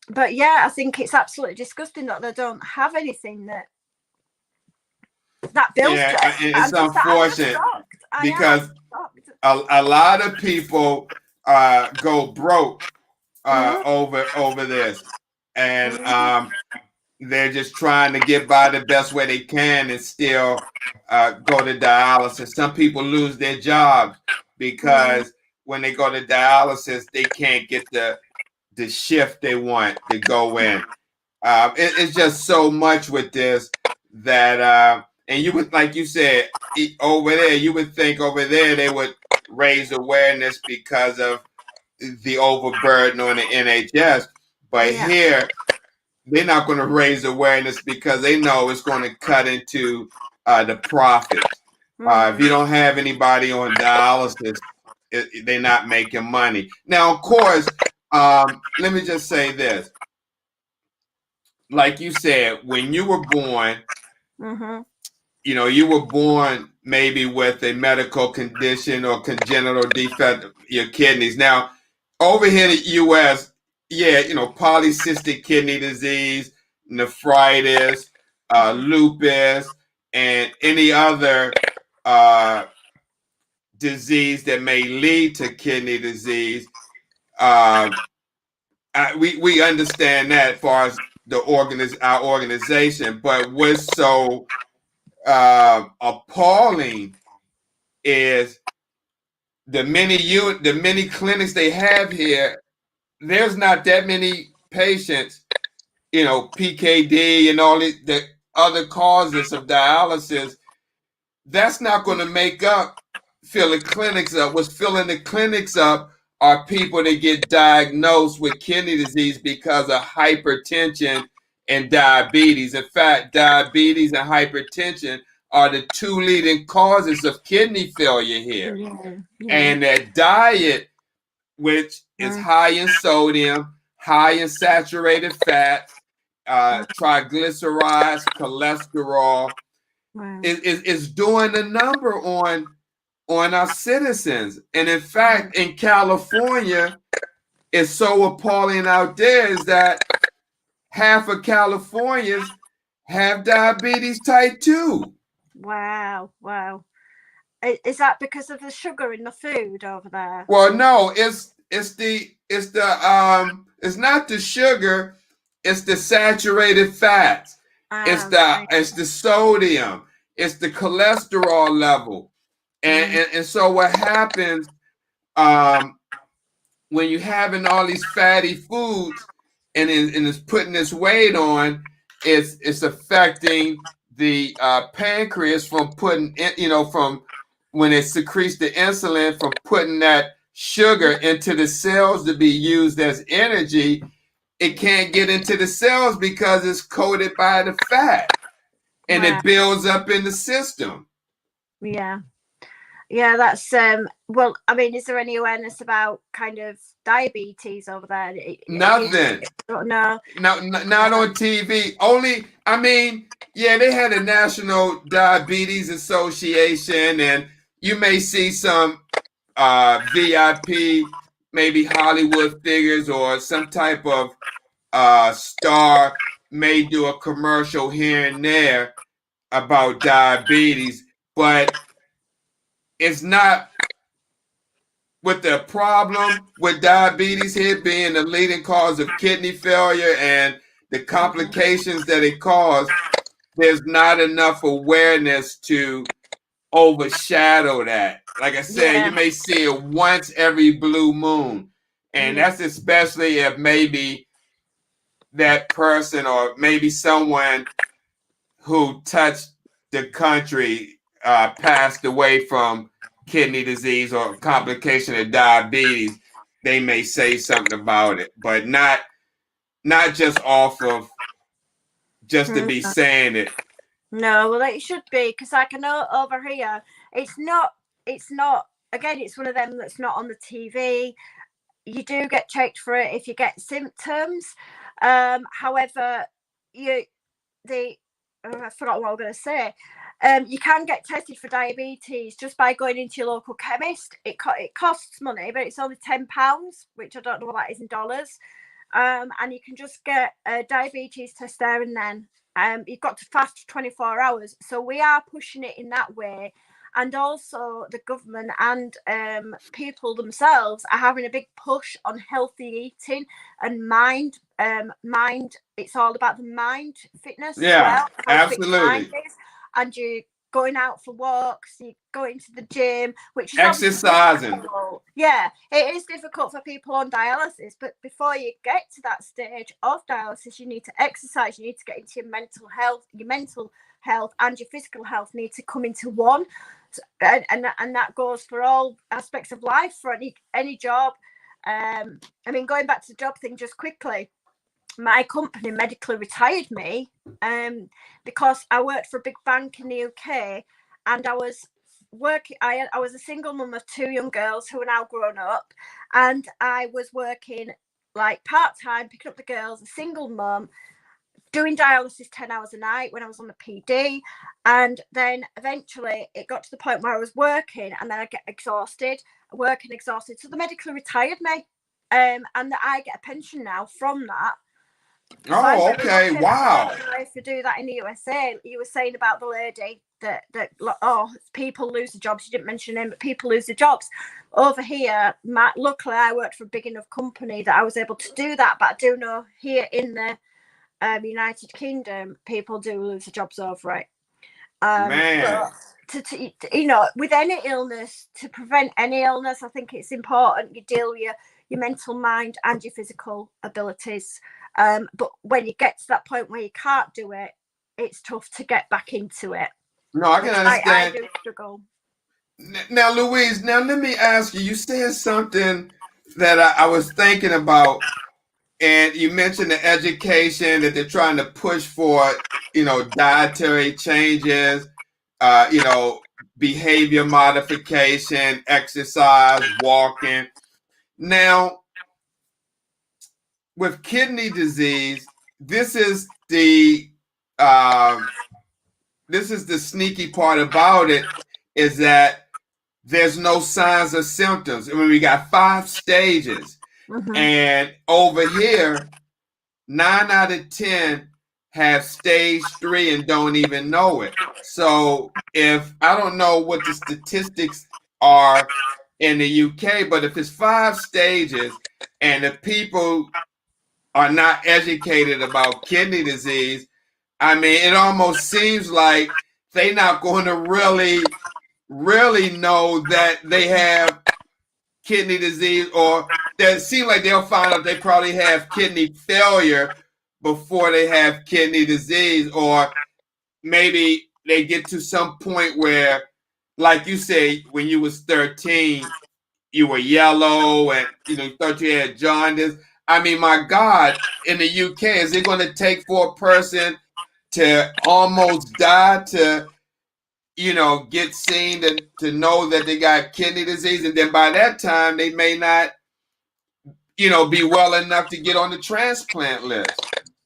But yeah, I think it's absolutely disgusting that they don't have anything that builds. Yeah, it's unfortunate because a lot of people go broke over this, and they're just trying to get by the best way they can and still go to dialysis. Some people lose their jobs because when they go to dialysis, they can't get the shift they want to go in. It's just so much with this that, and you would, like you said, over there, you would think over there they would raise awareness because of the overburden on the NHS. But here, they're not going to raise awareness because they know it's going to cut into the profits. If you don't have anybody on dialysis, they're not making money. Now, of course, let me just say this. Like you said, when you were born, you know, you were born maybe with a medical condition or congenital defect of your kidneys. Now, over here in the U.S., yeah, you know, polycystic kidney disease, nephritis, lupus, and any other disease that may lead to kidney disease. We understand that as far as our organization, but what's so appalling is the many clinics they have here. There's not that many patients, you know, PKD and all the other causes of dialysis. That's not going to fill the clinics up. What's filling the clinics up are people that get diagnosed with kidney disease because of hypertension and diabetes. In fact, diabetes and hypertension are the two leading causes of kidney failure here. And that diet, which is high in sodium, high in saturated fats, triglycerides, cholesterol, is doing a number on our citizens. And in fact, in California, it's so appalling out there is that half of Californians have diabetes type 2. Wow. Is that because of the sugar in the food over there? Well, no, it's not the sugar, it's the saturated fats. It's the sodium, it's the cholesterol level. And so what happens when you're having all these fatty foods and it's putting this weight on, it's affecting the pancreas from putting, from when it secretes the insulin from putting that sugar into the cells to be used as energy. It can't get into the cells because it's coated by the fat, and it builds up in the system. Yeah, that's well, I mean, is there any awareness about kind of diabetes over there? Nothing. No, not on TV. Only, I mean, yeah, they had a National Diabetes Association, and you may see some VIP, maybe Hollywood figures or some type of star may do a commercial here and there about diabetes, but it's not with the problem with diabetes here being the leading cause of kidney failure and the complications that it causes. There's not enough awareness to overshadow that. Like I said, you may see it once every blue moon, and that's especially if maybe that person or maybe someone who touched the country passed away from kidney disease or complication of diabetes. they may say something about it, but not just off of just to be saying it. No, well, it should be, because like I know over here, it's not. Again, it's one of them that's not on the TV. You do get checked for it if you get symptoms. However, I forgot what I was going to say. You can get tested for diabetes just by going into your local chemist. It costs money, but it's only £10, which I don't know what that is in dollars. And you can just get a diabetes test there and then. You've got to fast for 24 hours. So we are pushing it in that way. And also the government and people themselves are having a big push on healthy eating and mind. It's all about the mind fitness. Yeah, how fit your mind absolutely. is. And you're going out for walks, you going to the gym, which is exercising. Yeah, it is difficult for people on dialysis, but before you get to that stage of dialysis, you need to exercise, you need to get into your mental health and your physical health need to come into one. And that goes for all aspects of life, for any job. I mean, going back to the job thing just quickly, my company medically retired me because I worked for a big bank in the UK, and I was working. I was a single mum of 2 young girls who are now grown up, and I was working like part-time, picking up the girls, a single mum, doing dialysis 10 hours a night when I was on the PD. And then eventually it got to the point where I was working and then I get exhausted, working exhausted. So they medically retired me. And that I get a pension now from that. Oh, okay. Wow. I don't know if you do that in the USA. You were saying about the lady that people lose their jobs. You didn't mention them, but people lose their jobs. Over here, luckily I worked for a big enough company that I was able to do that. But I do know here in the United Kingdom, people do lose their jobs over it. Man. But with any illness, to prevent any illness, I think it's important you deal with your mental mind and your physical abilities. But when you get to that point where you can't do it, it's tough to get back into it. No, I can understand. I do struggle. Now, Louise, let me ask you, you said something that I was thinking about. And you mentioned the education that they're trying to push for, dietary changes, behavior modification, exercise, walking. Now, with kidney disease, this is the sneaky part about it, is that there's no signs or symptoms. I mean, we got 5 stages. Mm-hmm. And over here, 9 out of 10 have stage 3 and don't even know it. So if I don't know what the statistics are in the UK, but if it's 5 stages and if people are not educated about kidney disease, I mean, it almost seems like they're not going to really know that they have kidney disease, or it seems like they'll find out they probably have kidney failure before they have kidney disease, or maybe they get to some point where, like you say, when you was 13, you were yellow and you thought you had jaundice. I mean, my God, in the UK, is it going to take for a person to almost die to get seen to know that they got kidney disease? And then by that time, they may not, be well enough to get on the transplant list.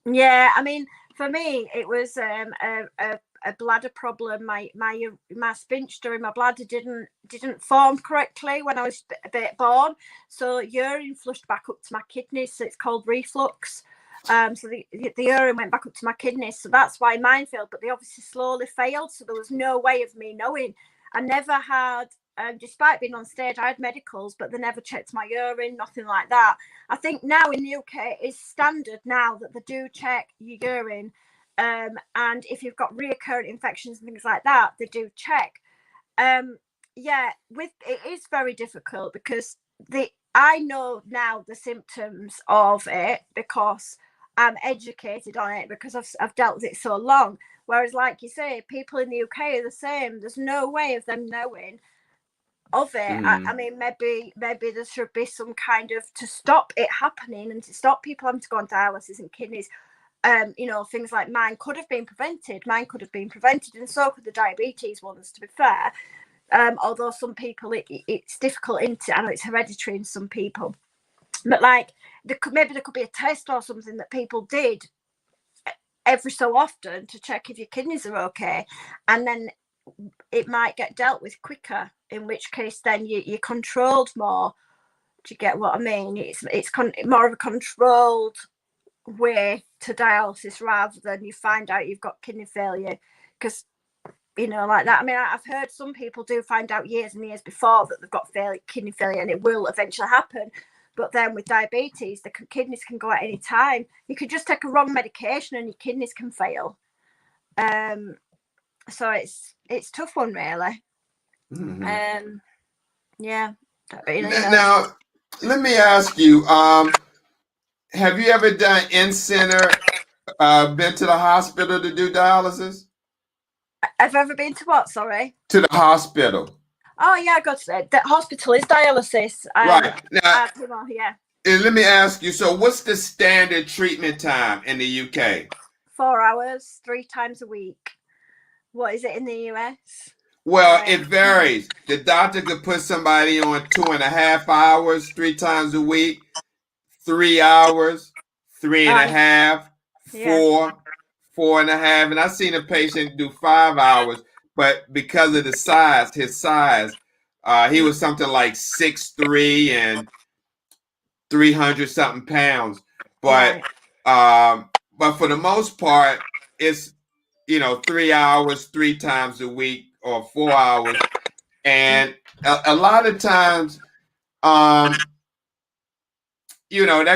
Yeah, I mean, for me, it was a bladder problem. My sphincter in my bladder didn't form correctly when I was born, so urine flushed back up to my kidneys. So it's called reflux. So the urine went back up to my kidneys, so that's why mine failed. But they obviously slowly failed, so there was no way of me knowing. I never had, despite being on stage, I had medicals, but they never checked my urine, nothing like that. I think now in the UK it's standard now that they do check your urine, and if you've got recurrent infections and things like that, they do check. It is very difficult because I know now the symptoms of it because I'm educated on it, because I've dealt with it so long. Whereas, like you say, people in the UK are the same. There's no way of them knowing of it. I mean, maybe there should be some kind of, to stop it happening and to stop people having to go on dialysis and kidneys. Things like mine could have been prevented. And so could the diabetes ones, to be fair. Although some people, it's difficult, I know it's hereditary in some people. But like, maybe there could be a test or something that people did every so often to check if your kidneys are okay. And then it might get dealt with quicker, in which case then you're controlled more. Do you get what I mean? It's more of a controlled way to dialysis rather than you find out you've got kidney failure, because like that. I mean, I've heard some people do find out years and years before that they've got kidney failure, and it will eventually happen. But then with diabetes, the kidneys can go at any time. You could just take a wrong medication and your kidneys can fail. So it's a tough one, really. Yeah. Don't really know. Now, let me ask you, have you ever done in-center, been to the hospital to do dialysis? Have I ever been to what, sorry? To the hospital. Oh, yeah, I got to the hospital is dialysis. Right. Now, yeah. Let me ask you, so what's the standard treatment time in the UK? 4 hours, 3 times a week. What is it in the US? Well, it varies. The doctor could put somebody on 2.5 hours, 3 times a week, 3 hours, 3.5, 4, 4.5. And I've seen a patient do 5 hours, but because of his size, he was something like 6'3" and 300 something pounds. But for the most part, it's 3 hours, 3 times a week, or 4 hours. And a lot of times, that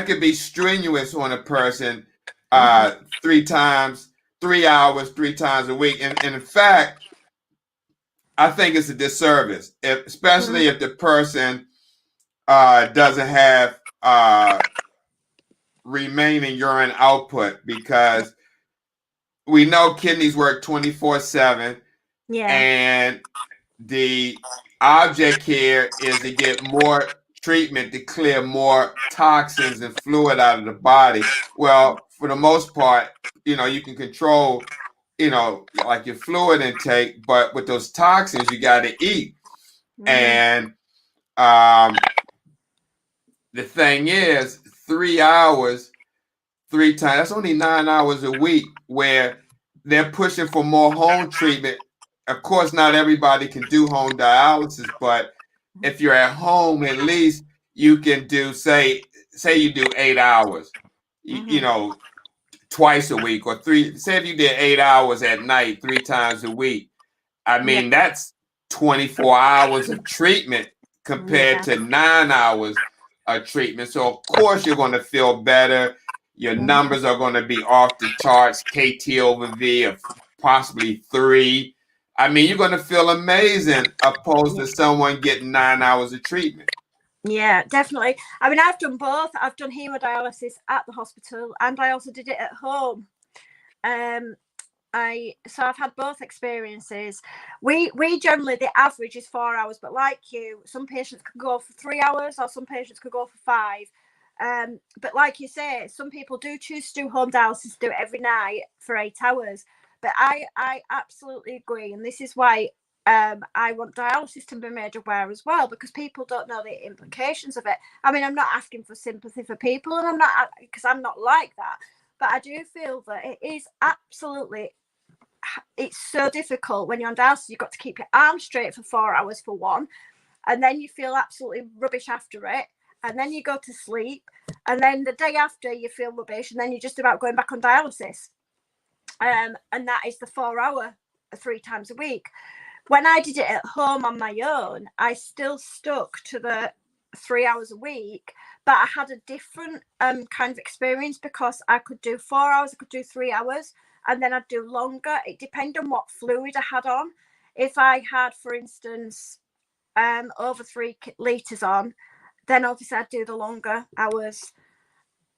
could be strenuous on a person, 3 hours, 3 times a week. And in fact, I think it's a disservice, especially if the person doesn't have remaining urine output, because we know kidneys work 24/7. Yeah. And the object here is to get more treatment to clear more toxins and fluid out of the body. Well, for the most part, you can control, like your fluid intake, but with those toxins, you got to eat. And the thing is, 3 hours, 3 times, that's only 9 hours a week, where they're pushing for more home treatment. Of course, not everybody can do home dialysis, but if you're at home, at least you can do, say you do 8 hours, twice a week, or 3. Say if you did 8 hours at night, 3 times a week. I mean, that's 24 hours of treatment compared to 9 hours of treatment. So of course you're going to feel better. Your numbers are going to be off the charts, KT/V of possibly 3. I mean, you're going to feel amazing opposed to someone getting 9 hours of treatment. Yeah, definitely. I mean, I've done both. I've done hemodialysis at the hospital, and I also did it at home. So I've had both experiences. We generally, the average is 4 hours, but like you, some patients can go for 3 hours, or some patients could go for 5. But like you say, some people do choose to do home dialysis, do it every night for 8 hours. But I absolutely agree, and this is why I want dialysis to be made aware as well, because people don't know the implications of it. I mean, I'm not asking for sympathy for people, and I'm not, because I'm not like that. But I do feel that it is absolutely, it's so difficult when you're on dialysis. You've got to keep your arms straight for 4 hours for one, and then you feel absolutely rubbish after it, and then you go to sleep, and then the day after you feel rubbish, and then you're just about going back on dialysis. And that is the 4 hour 3 times a week. When I did it at home on my own, I still stuck to the 3 hours a week, but I had a different kind of experience, because I could do 4 hours, I could do 3 hours, and then I'd do longer. It depended on what fluid I had on. If I had, for instance, over 3 litres on, then obviously I'd do the longer hours.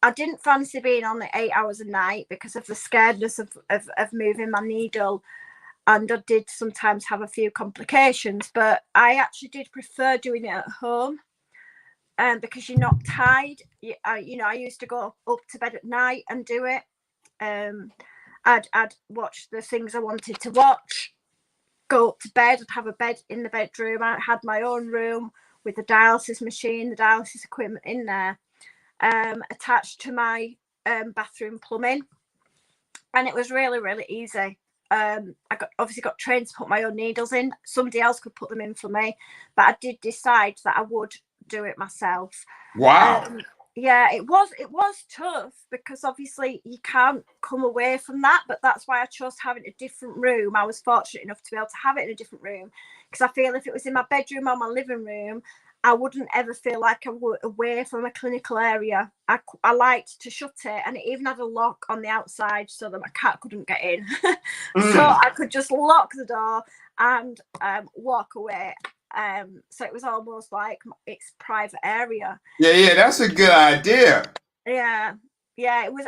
I didn't fancy being on the 8 hours a night because of the scaredness of moving my needle. and I did sometimes have a few complications, but I actually did prefer doing it at home. Because you're not tied. I used to go up to bed at night and do it. I'd watch the things I wanted to watch, go up to bed. I'd have a bed in the bedroom. I had my own room with the dialysis machine, the dialysis equipment in there, attached to my bathroom plumbing, and it was really, really easy. I obviously got trained to put my own needles in. Somebody else could put them in for me, but I did decide that I would do it myself. Wow. Yeah, it was tough, because obviously you can't come away from that, but that's why I chose having a different room. I was fortunate enough to be able to have it in a different room, because I feel if it was in my bedroom or my living room, I wouldn't ever feel like I was away from a clinical area. I liked to shut it, and it even had a lock on the outside so that my cat couldn't get in. So I could just lock the door and walk away. So it was almost like it's private area. Yeah, that's a good idea. Yeah, it was.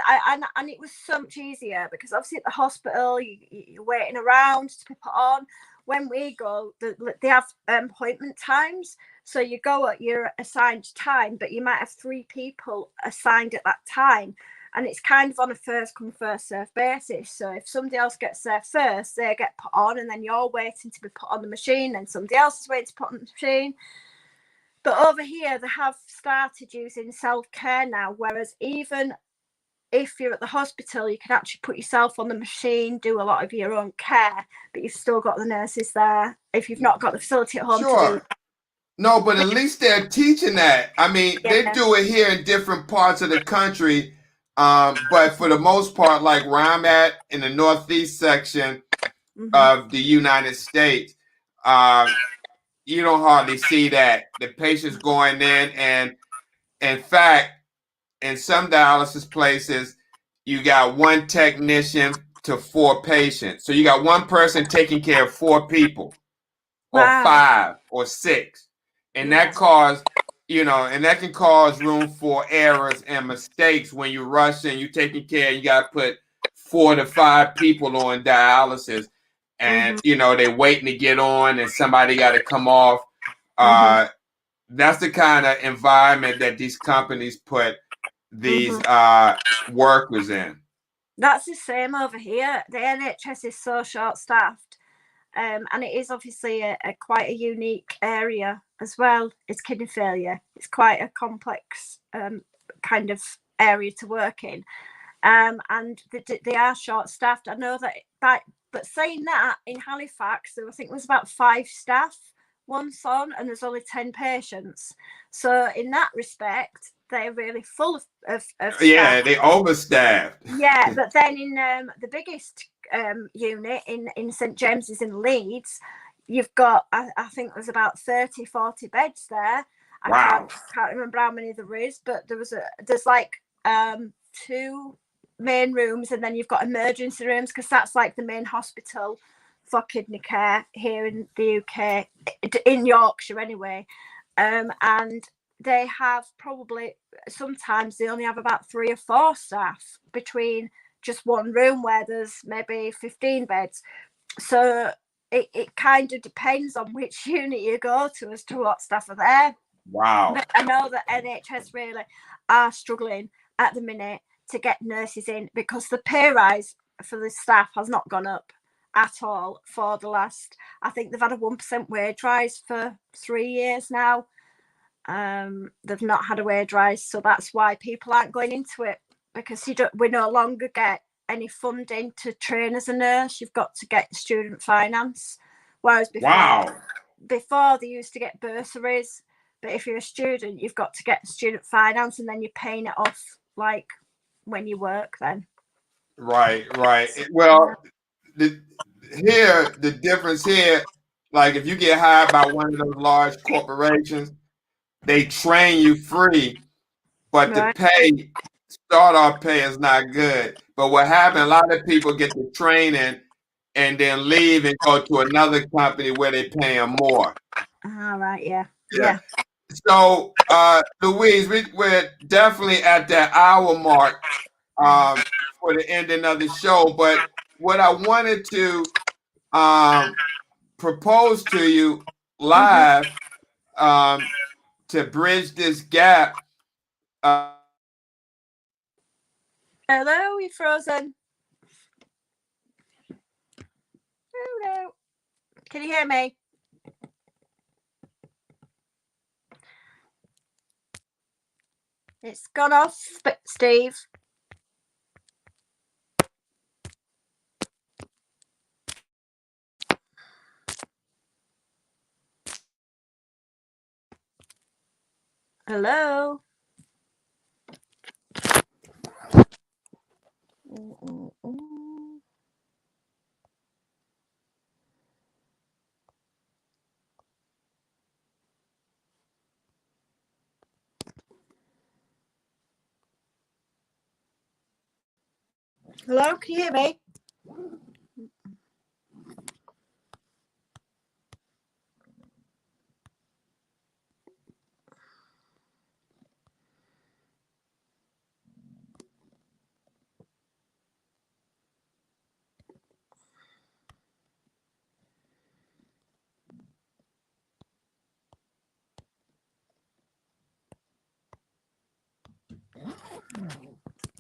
And it was so much easier, because obviously at the hospital you're waiting around to be put on. When we go, they have appointment times, so you go at your assigned time, but you might have 3 people assigned at that time. And it's kind of on a first come, first serve basis. So if somebody else gets there first, they get put on, and then you're waiting to be put on the machine, and somebody else is waiting to put on the machine. But over here, they have started using self-care now, whereas even if you're at the hospital, you can actually put yourself on the machine, do a lot of your own care, but you've still got the nurses there if you've not got the facility at home to do. No, but at least they're teaching that. I mean, they do it here in different parts of the country. But for the most part, like where I'm at in the Northeast section of the United States, you don't hardly see that. The patients going in, and in fact, in some dialysis places, you got 1 technician to 4 patients. So you got 1 person taking care of 4 people, or 5 or 6. And that can cause room for errors and mistakes when you rush in. You're taking care, you got to put 4 to 5 people on dialysis, and they're waiting to get on, and somebody got to come off. That's the kind of environment that these companies put these workers in. That's the same over here. The NHS is so short-staffed, and it is obviously a quite a unique area as well. It's kidney failure. It's quite a complex kind of area to work in, and they are short-staffed. I know that, but saying that, in Halifax, I think there was about 5 staff once on, and there's only 10 patients. So in that respect, they're really full of staff. Yeah, they overstaffed. Yeah, but then in the biggest unit in St James's in Leeds, you've got, I think there's about 30-40 beds there. I can't remember how many there is, but there's like 2 main rooms, and then you've got emergency rooms, because that's like the main hospital for kidney care here in the UK, in Yorkshire anyway. And they have probably, sometimes they only have about 3 or 4 staff between just 1 room where there's maybe 15 beds. So it kind of depends on which unit you go to as to what staff are there. Wow. But I know that NHS really are struggling at the minute to get nurses in, because the pay rise for the staff has not gone up at all for the last, I think they've had a 1% wage rise for 3 years now. They've not had a wage rise, so that's why people aren't going into it, because we no longer get any funding to train as a nurse. You've got to get student finance, whereas before they used to get bursaries, but if you're a student, you've got to get student finance, and then you're paying it off like when you work then. Right. Well, the difference here, like if you get hired by one of those large corporations, they train you free, but the pay, start-off pay is not good. But what happened, a lot of people get the training and then leave and go to another company where they pay them more. All right, yeah. So, Louise, we're definitely at that hour mark for the ending of the show. But what I wanted to propose to you live to bridge this gap. Hello, you frozen? Oh no. Can you hear me? It's gone off, Steve. Hello. Hello, can you hear me?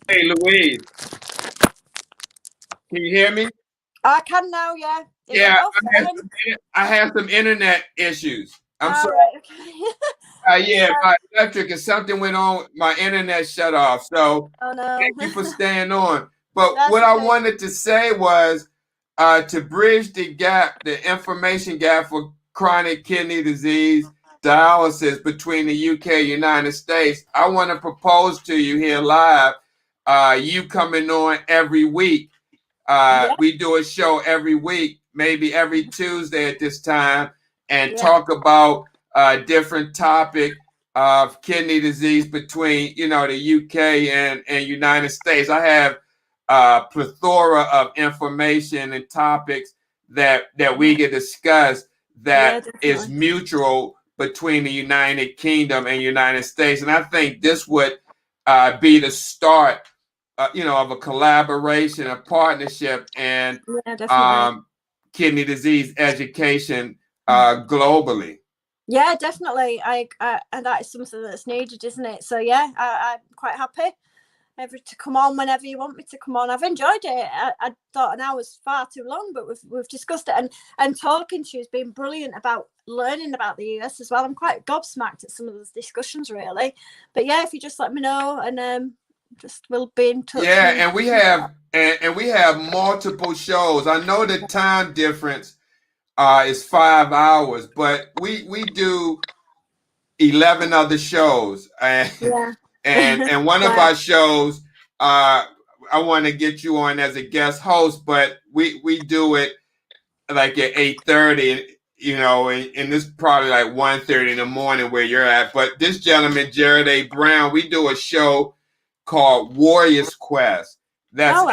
Hey, Louise, can you hear me? I can now, yeah. Yeah, I have some internet issues. I'm sorry. Right, okay. Yeah, my electric and something went on. My internet shut off. So Oh no. thank you for staying on. But That's what okay. I wanted to say was to bridge the gap, the information gap for chronic kidney disease dialysis between the UK and United States. I want to propose to you here live, you coming on every week. We do a show every week, maybe every Tuesday at this time, and talk about a different topic of kidney disease between, the UK and United States. I have a plethora of information and topics that we can discuss that is mutual between the United Kingdom and United States. And I think this would be the start of a collaboration, a partnership, and kidney disease education globally. Yeah, definitely. And that is something that's needed, isn't it? So yeah, I'm quite happy to come on whenever you want me to come on. I've enjoyed it. I thought an hour was far too long, but we've discussed it, and talking to you has been brilliant about learning about the US as well. I'm quite gobsmacked at some of those discussions, really. But yeah, if you just let me know, and just we'll be in touch. Yeah, and we have multiple shows. I know the time difference is 5 hours, but we do 11 other shows, and one of our shows, I want to get you on as a guest host, but we do it like at 8:30, and this is probably like 1:30 in the morning where you're at. But this gentleman, Jared A. Brown, we do a show called Warriors Quest. That's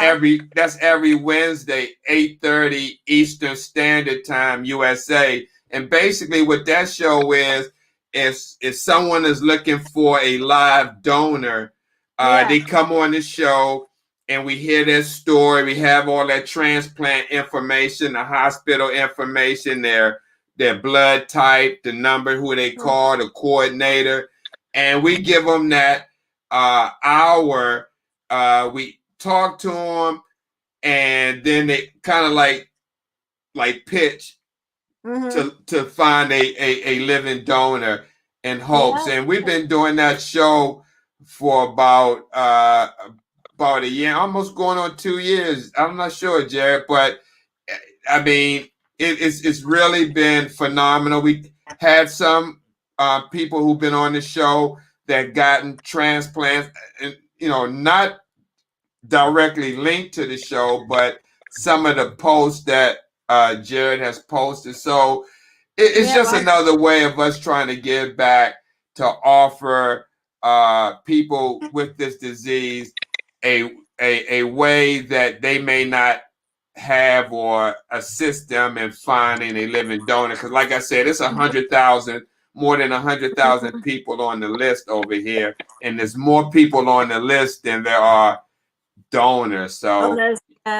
every Wednesday, 8:30 Eastern Standard Time, USA. And basically what that show is, if someone is looking for a live donor, they come on the show and we hear their story. We have all that transplant information, the hospital information, their blood type, the number, who they call, the coordinator, and we give them that hour. We talk to them, and then they kind of like pitch to find a living donor in hopes. And we've been doing that show for about a year, almost going on 2 years. I'm not sure, Jared, but I mean, it's really been phenomenal. We had some people who've been on the show that gotten transplants, and not directly linked to the show, but some of the posts that Jared has posted. So it's just another way of us trying to give back, to offer people with this disease a way that they may not have, or assist them in finding a living donor. Because like I said, it's 100,000, more than 100,000 people on the list over here. And there's more people on the list than there are donors. So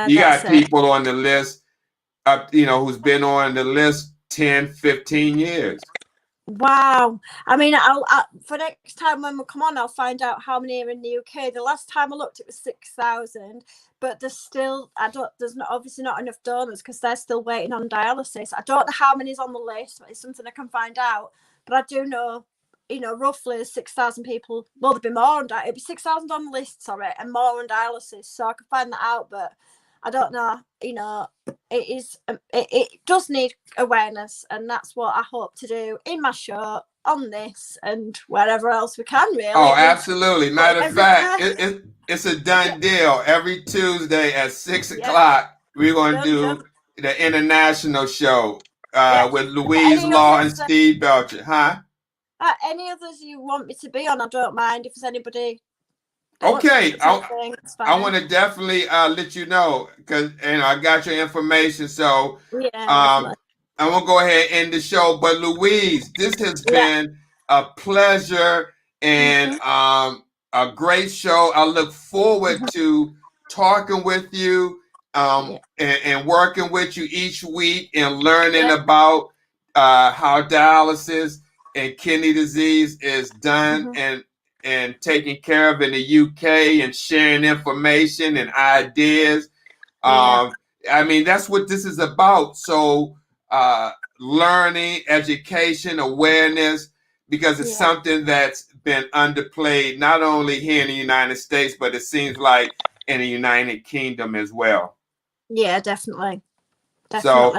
you got people on the list who's been on the list 10, 15 years. Wow. I mean, for next time when we come on, I'll find out how many are in the UK. The last time I looked, it was 6,000, but there's still, there's not, obviously not enough donors because they're still waiting on dialysis. I don't know how many's on the list, but it's something I can find out. But I do know, roughly there's 6,000 people. Well, there'd be more on it'd be 6,000 on the list, sorry, and more on dialysis. So I can find that out, but I don't know, it is, it does need awareness, and that's what I hope to do in my show, on this, and wherever else we can, really. Oh, absolutely. Matter of fact, it's a done deal. Every Tuesday at 6 o'clock, we're going to do the international show with Louise Laws and Steve Belcher. Huh? Any others you want me to be on, I don't mind. If there's anybody... Okay, I want to definitely let you know, because I got your information. So I won't go ahead and end the show. But Louise, this has been a pleasure and a great show. I look forward to talking with you and working with you each week and learning about how dialysis and kidney disease is done and taken care of in the UK, and sharing information and ideas. I mean, that's what this is about. So learning, education, awareness, because it's something that's been underplayed, not only here in the United States, but it seems like in the United Kingdom as well. Yeah, definitely. So,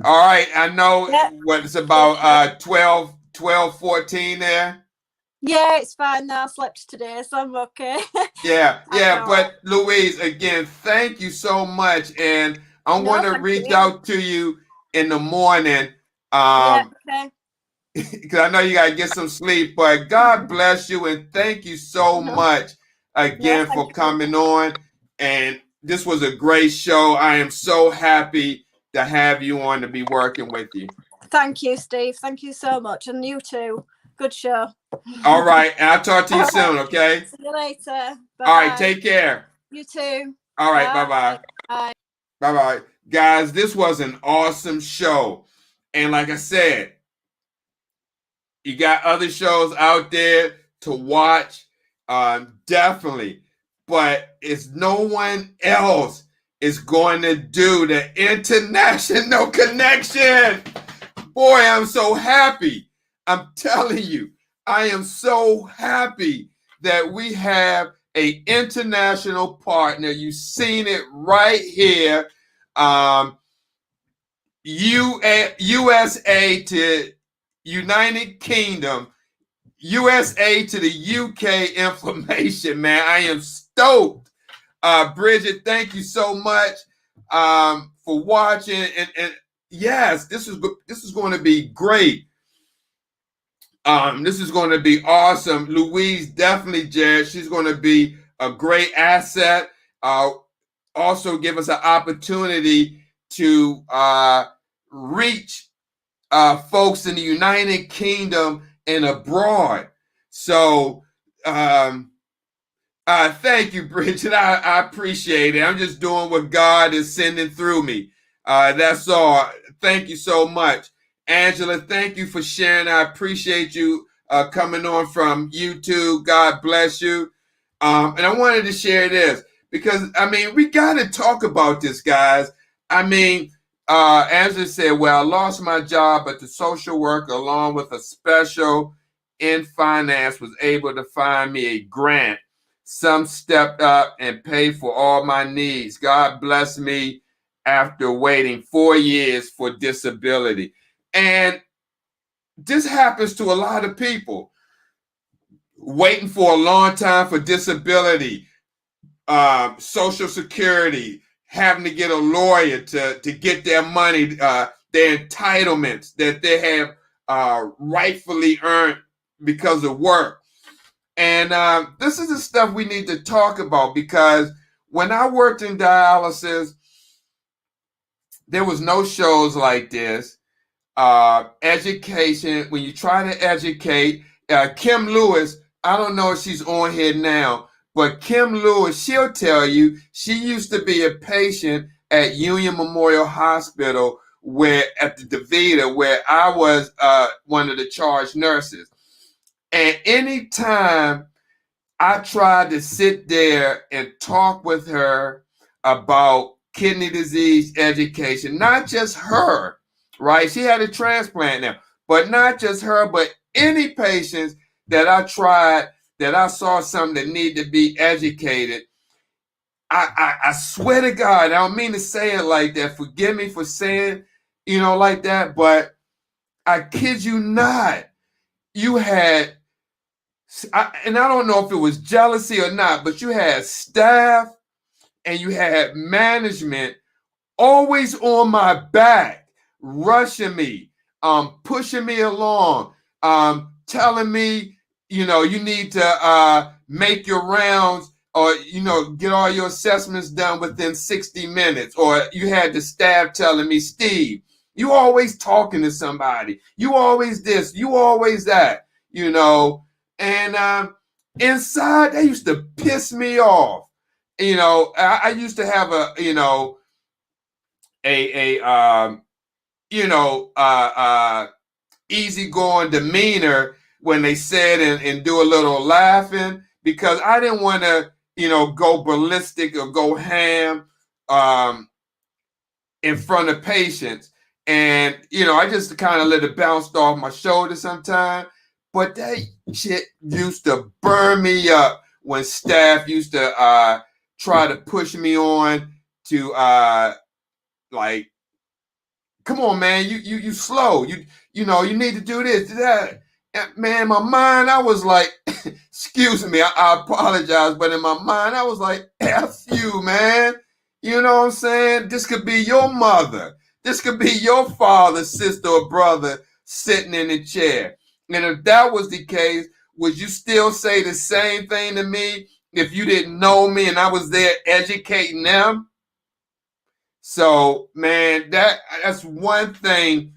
all right. I know what it's about 12, 14 there. Yeah, it's fine now. I slept today, so I'm okay. Yeah. But Louise, again, thank you so much. And I want to reach out to you in the morning. Because I know you got to get some sleep. But God bless you, and thank you so much again for coming on. And this was a great show. I am so happy to have you on, to be working with you. Thank you, Steve. Thank you so much. And you too. Good show. All right. And I'll talk to you soon, okay? See you later. Bye-bye. All right. Take care. You too. All right. Bye-bye. Bye. Bye-bye. Guys, this was an awesome show. And like I said, you got other shows out there to watch. Definitely. But it's no one else is going to do the international connection. Boy, I'm so happy. I'm telling you, I am so happy that we have an international partner. You've seen it right here. USA to United Kingdom, USA to the UK information, man. I am stoked. Bridget, thank you so much for watching. And yes, this is going to be great. This is going to be awesome. Louise, definitely, Jared. She's going to be a great asset. Also give us an opportunity to reach folks in the United Kingdom and abroad. So thank you, Bridget. I appreciate it. I'm just doing what God is sending through me. That's all. Thank you so much. Angela, thank you for sharing. I appreciate you coming on from YouTube. God bless you. And I wanted to share this because, I mean, we got to talk about this, guys. I mean, Angela said, well, I lost my job, but the social worker, along with a special in finance, was able to find me a grant. Some stepped up and paid for all my needs. God bless me after waiting 4 years for disability. And this happens to a lot of people, waiting for a long time for disability, Social Security, having to get a lawyer to get their money, their entitlements that they have rightfully earned because of work. And this is the stuff we need to talk about, because when I worked in dialysis, there was no shows like this. Education, when you try to educate, Kim Lewis, I don't know if she's on here now, but Kim Lewis, she'll tell you she used to be a patient at Union Memorial Hospital, where at the DeVita, where I was one of the charge nurses. And anytime I tried to sit there and talk with her about kidney disease education, not just her, right? She had a transplant now, but not just her, but any patients that I tried, that I saw something that needed to be educated. I swear to God, I don't mean to say it like that. Forgive me for saying, like that, but I kid you not, you had, and I don't know if it was jealousy or not, but you had staff and you had management always on my back, rushing me, pushing me along, telling me, you need to make your rounds, or, get all your assessments done within 60 minutes. Or you had the staff telling me, Steve, you always talking to somebody. You always this, you always that, And inside, they used to piss me off. I used to have easygoing demeanor when they said and do a little laughing, because I didn't want to, go ballistic or go ham in front of patients. And, I just kind of let it bounce off my shoulder sometimes. But that shit used to burn me up when staff used to try to push me on to like, come on, man, you slow. You need to do this, do that. And man, in my mind, I was like, excuse me, I apologize, but in my mind, I was like, F you, man. You know what I'm saying? This could be your mother. This could be your father, sister, or brother sitting in the chair. And if that was the case, would you still say the same thing to me if you didn't know me and I was there educating them? So, man, that's one thing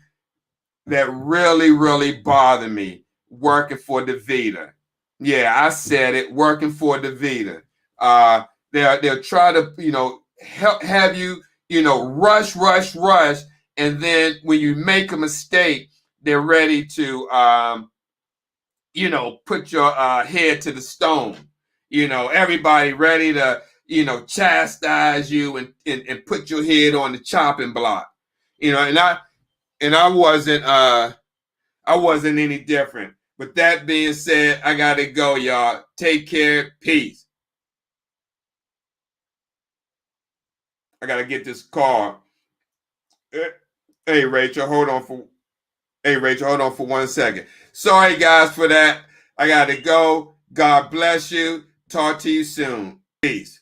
that really, really bothered me working for DeVita. Yeah, I said it, working for DeVita. They'll try to, have you, rush, and then when you make a mistake, they're ready to, put your head to the stone. Everybody ready to, chastise you and put your head on the chopping block. And I wasn't any different. With that being said, I gotta go, y'all. Take care. Peace. I gotta get this call. Hey Rachel, hold on for 1 second. Sorry guys for that. I gotta go. God bless you. Talk to you soon. Peace.